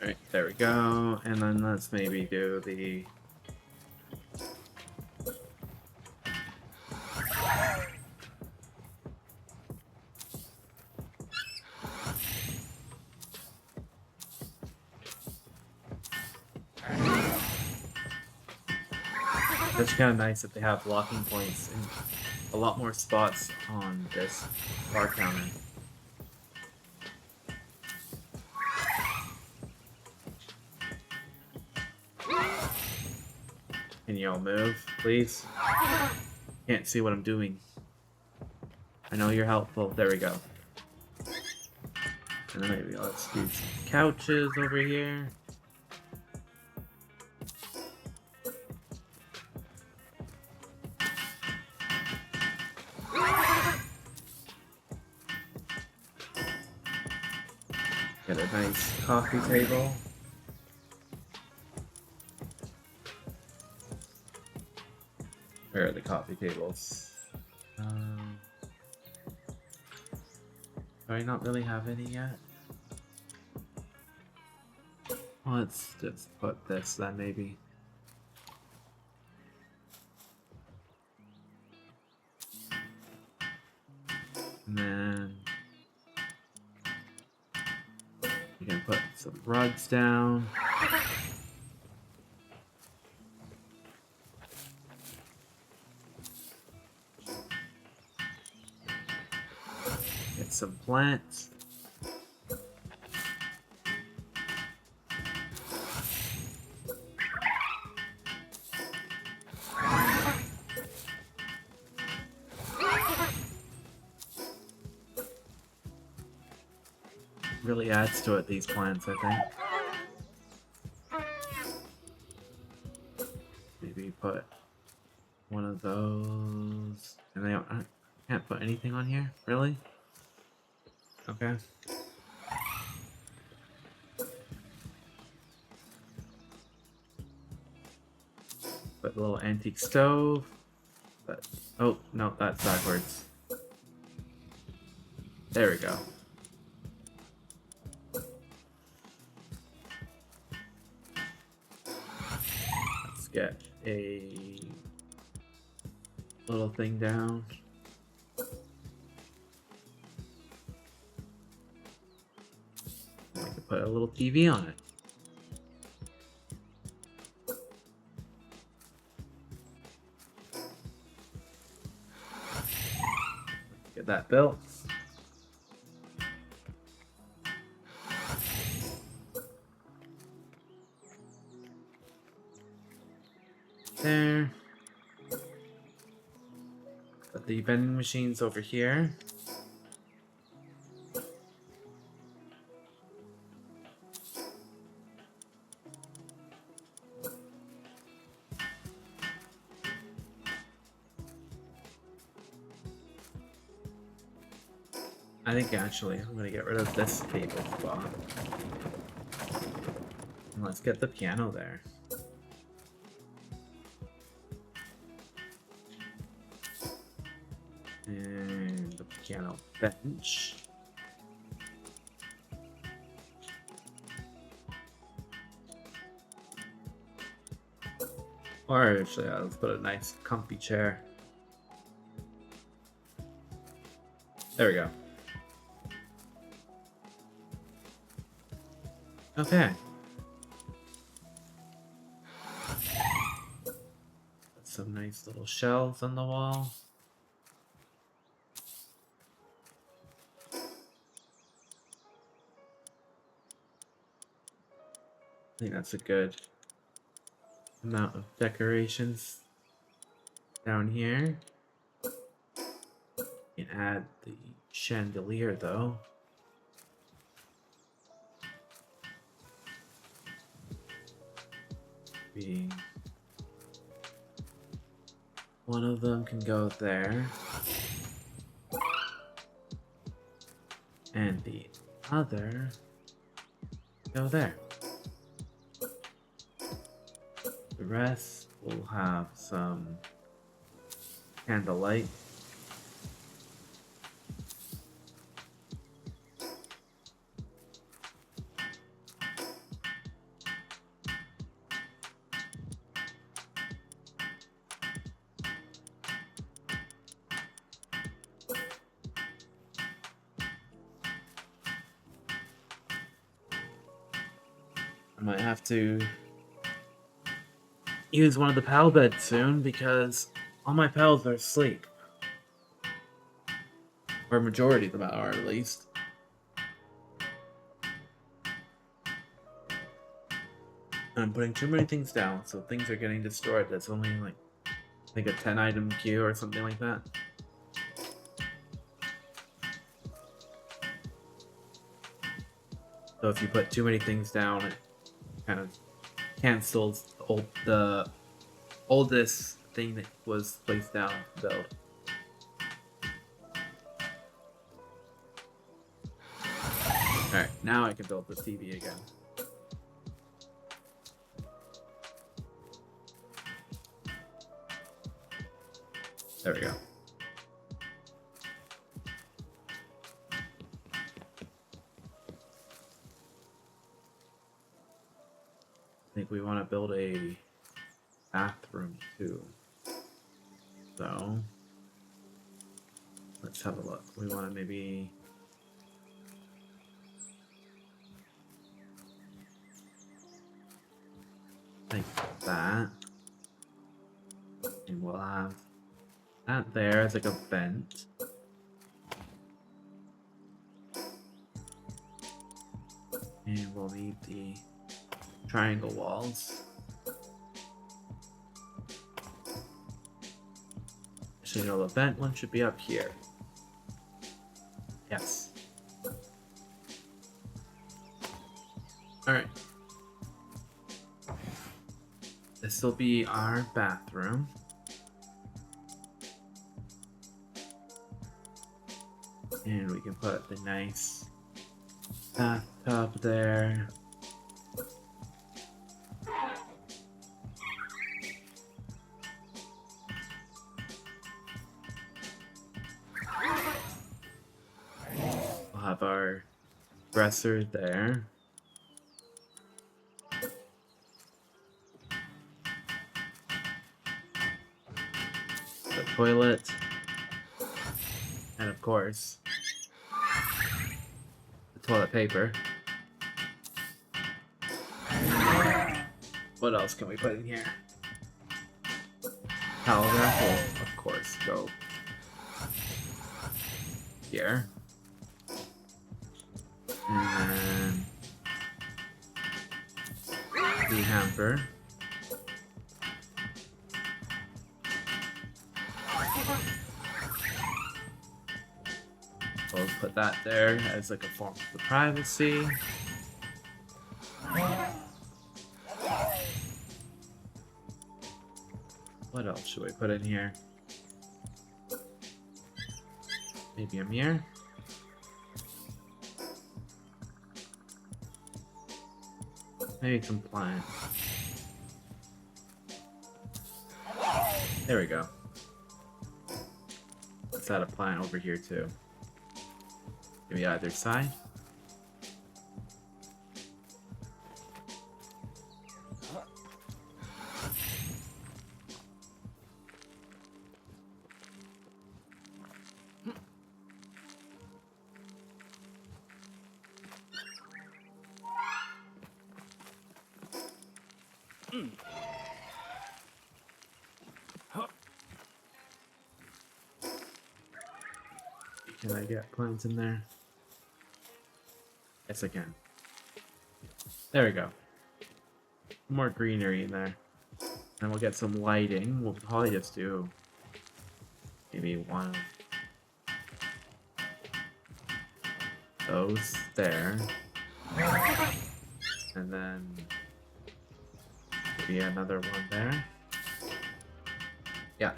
Alright, there we go. And then let's maybe do the... It's kind of nice that they have locking points and a lot more spots on this bar counter. Can you all move, please? Can't see what I'm doing. I know you're helpful. There we go. And then maybe let's do some couches over here. Get a nice coffee table. Where are the coffee tables? Do I not really have any yet? Let's just put this then, maybe. And then you can put some rugs down. Get some plants. Really adds to it, these plants, I think. Maybe put one of those. And I can't put anything on here? Really? Okay. Put a little antique stove. But, oh, no, that's backwards. There we go. Let's get a little thing down. I could put a little TV on it. Get that built. There. Got the vending machines over here. I think actually I'm gonna get rid of this table spot. And let's get the piano there. And the piano bench. Or actually, let's put a nice comfy chair. There we go. Okay. Some nice little shelves on the wall. think that's a good amount of decorations down here. You can add the chandelier though. Maybe one of them can go there. And the other go there. The rest will have some candlelight. I might have to use one of the pal beds soon because all my pals are asleep. Or a majority of them are, at least. I'm putting too many things down, so things are getting destroyed. That's only like, I think a 10 item queue or something like that. So if you put too many things down, it kind of cancels the oldest thing that was placed down build. Alright, now I can build the TV again. There we go. I think we want to build a bathroom too. So let's have a look. We want to maybe like that. And we'll have that there as like a vent. And we'll need the triangle walls. So you know the vent one should be up here. Yes. Alright. This will be our bathroom. And we can put the nice bathtub there. We'll have our dresser there. The toilet. And of course, the toilet paper. What else can we put in here? Towel rack will, of course, go here. And then the hamper. We'll put that there as like a form of privacy. What else should we put in here? Maybe a mirror? Maybe some plants. There we go. Let's add a plant over here too. Maybe either side. Can I get plants in there? Yes, I can. There we go. more greenery in there. And we'll get some lighting. We'll probably just do maybe one of those there. And then maybe another one there. Yeah.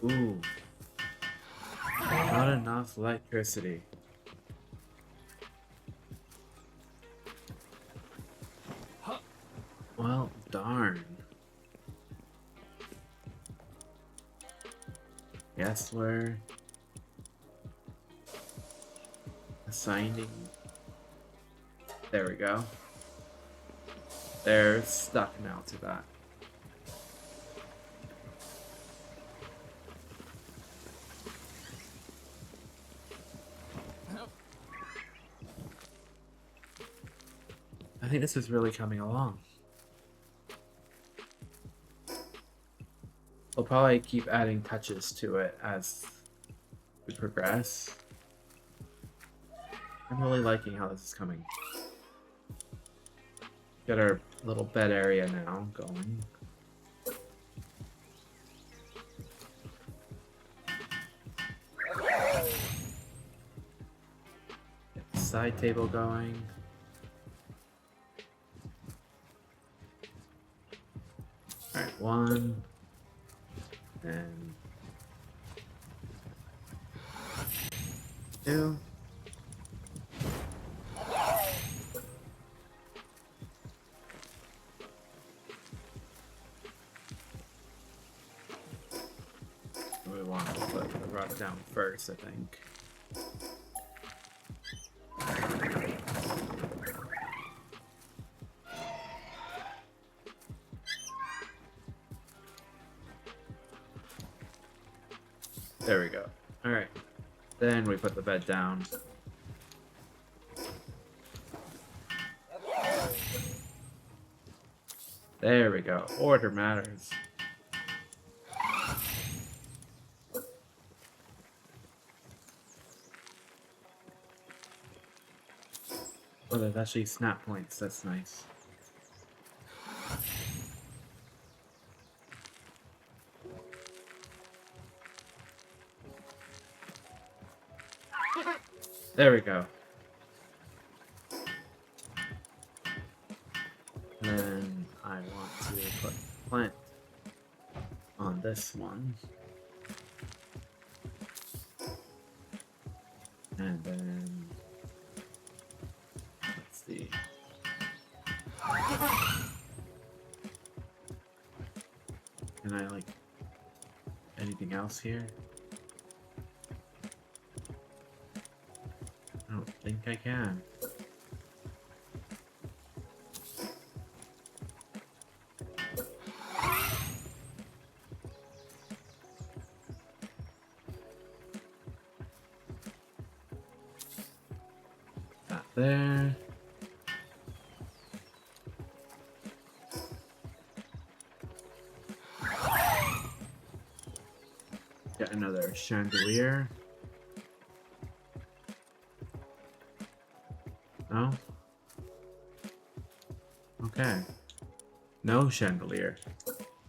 Ooh. Not enough electricity. Well, darn. Guess we're assigning. There we go. They're stuck now to that. I think this is really coming along. We'll probably keep adding touches to it as we progress. I'm really liking how this is coming. Got our little bed area now going. Get the side table going. Alright, one. And two. We want to put the rod down first, I think. There we go. Alright. Then we put the bed down. There we go. Order matters. Oh, there's actually snap points. That's nice. There we go. And then I want to put plant on this one. And then let's see. Can I like anything else here? I don't think I can. That there. Get another chandelier. No? Okay. No chandelier.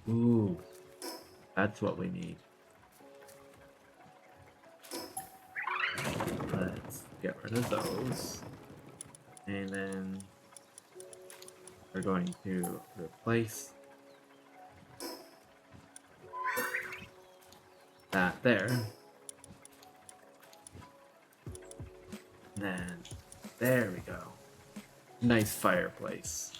Ooh. That's what we need. Let's get rid of those. And then we're going to replace that there. Then there we go. Nice fireplace.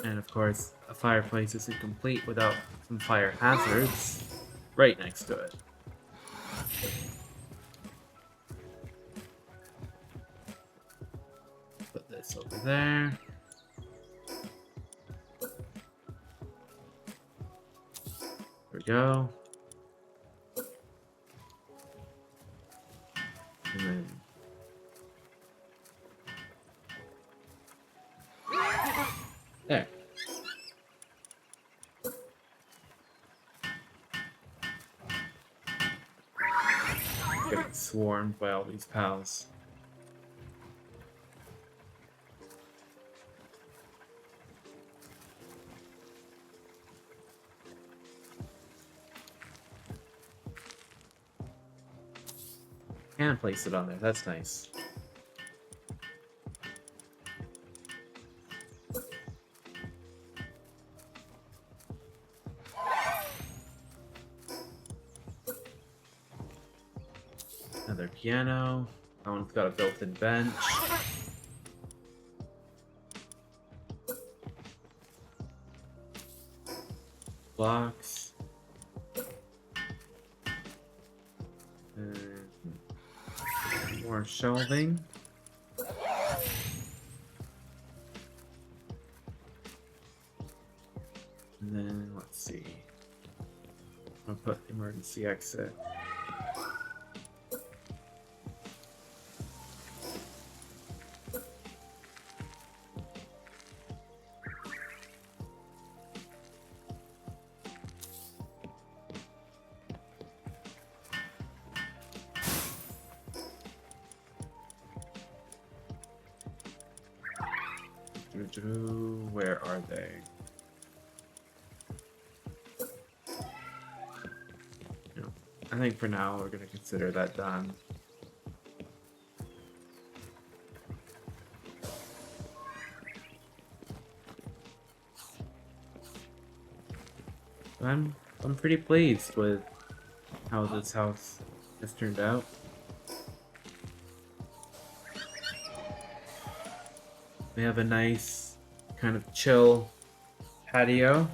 And of course, a fireplace isn't complete without some fire hazards right next to it. Put this over there. There we go. swarmed by all these pals. Can place it on there, that's nice. Another piano. That one's got a built-in bench. Blocks. And more shelving. And then, let's see. I'll put emergency exit. Where are they? No. I think for now we're going to consider that done. I'm pretty pleased with how this house has turned out. We have a nice kind of chill patio.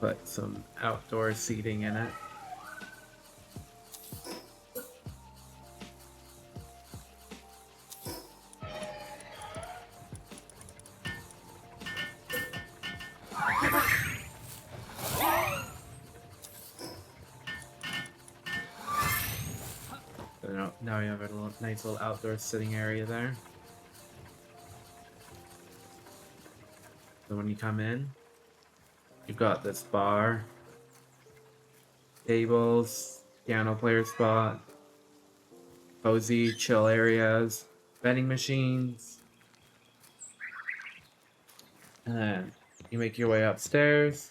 Put some outdoor seating in it. So now we have a nice little outdoor sitting area there. So when you come in, you've got this bar, tables, piano player spot, cozy chill areas, vending machines, and then you make your way upstairs.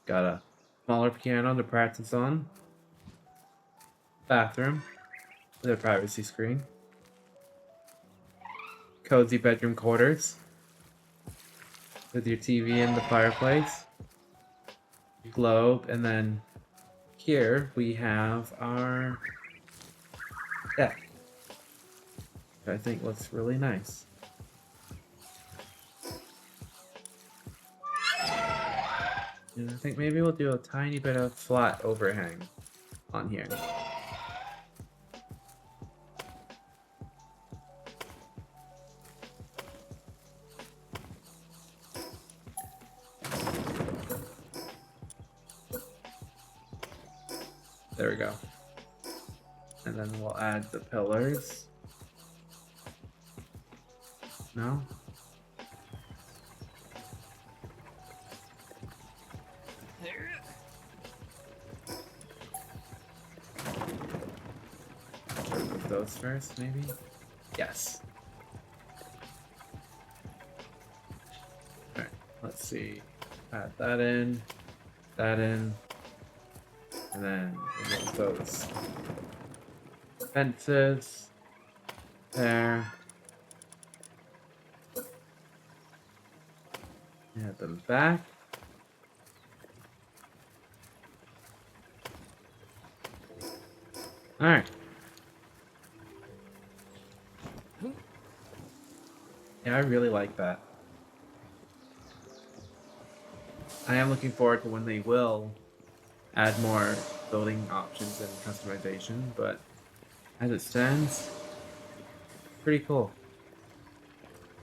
Got a smaller piano to practice on, bathroom with a privacy screen, cozy bedroom quarters with your TV and the fireplace, globe, and then here we have our deck, which I think looks really nice. And I think maybe we'll do a tiny bit of flat overhang on here. There we go. And then we'll add the pillars. No? Should we put those first, maybe? Yes. Alright, let's see. Add that in. That in. And then we'll get those fences there. Add them back. Alright. Yeah, I really like that. I am looking forward to when they will add more building options and customization, but as it stands, pretty cool.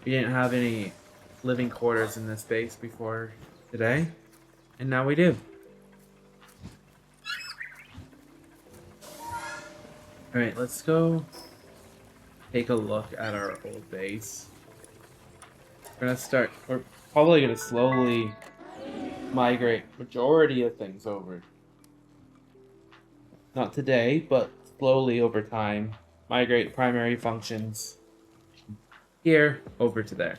We didn't have any living quarters in this space before today, and now we do. Alright, let's go take a look at our old base. We're probably gonna slowly migrate majority of things over. not today, but slowly over time, migrate primary functions here over to there.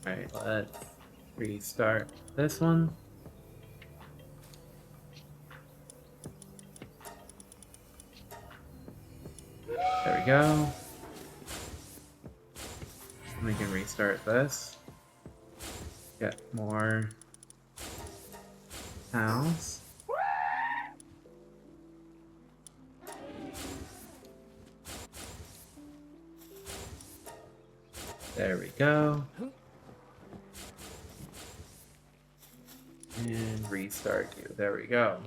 Alright, let's restart this one. There we go. We can restart this. Get more house. There we go. And restart you. There we go.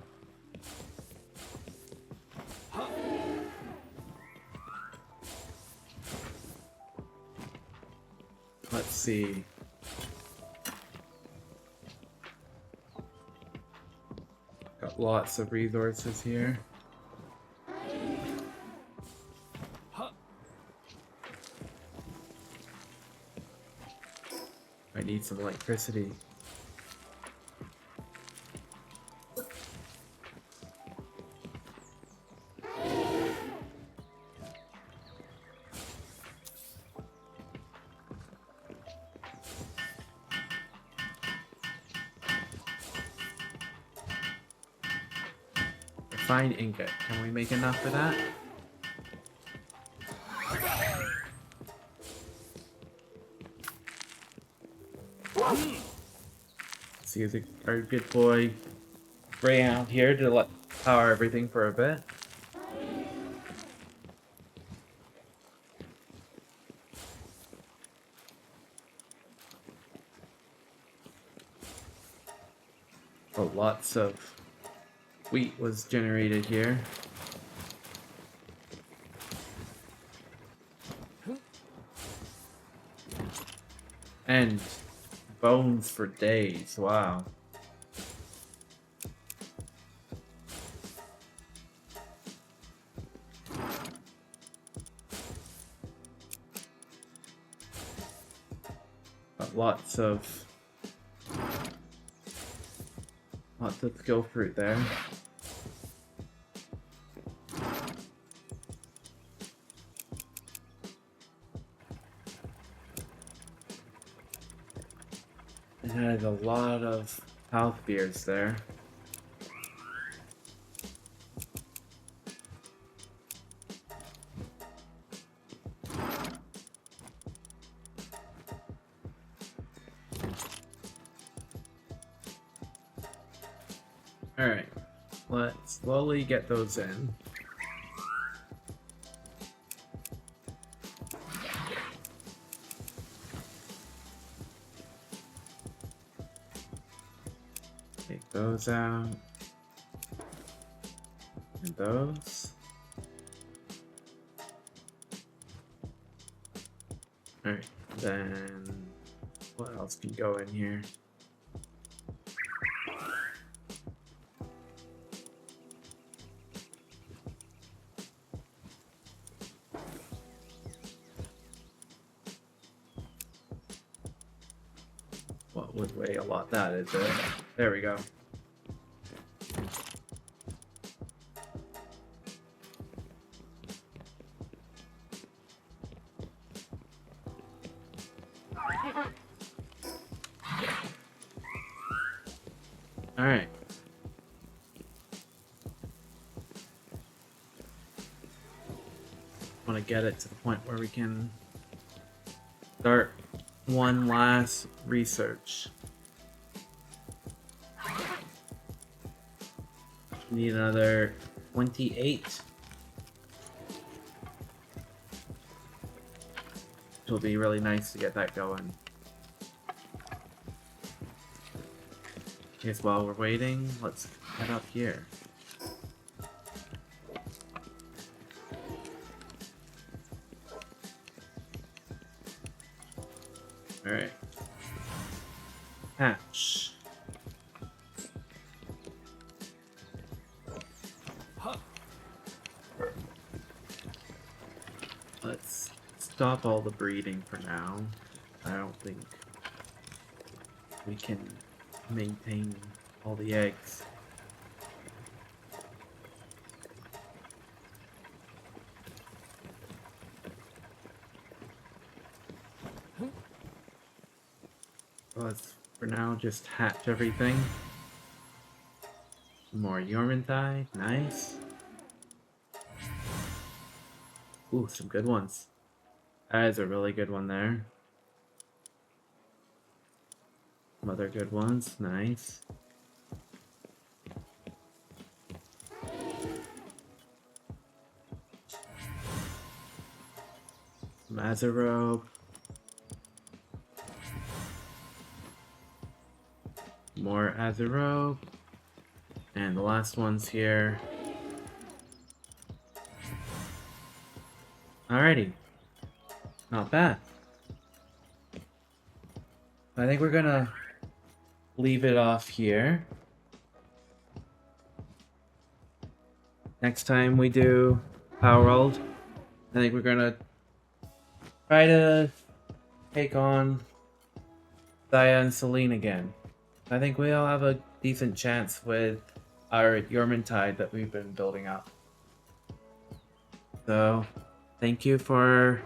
Let's see. Got lots of resources here. I need some electricity. Refined ingot. Can we make enough for that? See, is our good boy Ray out here to let power everything for a bit? Oh, lots of wheat was generated here. And bones for days, wow. Got lots of skill fruit there. It has a lot of health beers there. Alright, let's slowly get those in. Take those out. And those. Alright, then what else can go in here? What would weigh a lot? That is it. There we go. Alright. Want to get it to the point where we can start one last research. Need another 28. It'll be really nice to get that going. Guess while we're waiting, let's head up here. Alright. Hatch. Let's stop all the breeding for now. I don't think we can maintain all the eggs. Let's, for now, just hatch everything. More Yormantide, nice. Ooh, some good ones. That is a really good one there. Some other good ones, nice. Mazarope. More Azarope. And the last one's here. Alrighty. Not bad. I think we're gonna leave it off here. Next time we do Palworld, I think we're gonna try to take on Thea and Celine again. I think we'll have a decent chance with our Yormantide that we've been building up. So, thank you for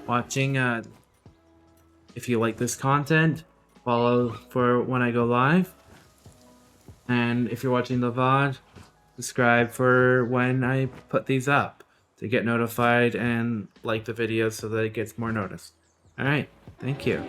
watching. If you like this content, follow for when I go live. And if you're watching the VOD, subscribe for when I put these up to get notified and like the video so that it gets more noticed. Alright, thank you.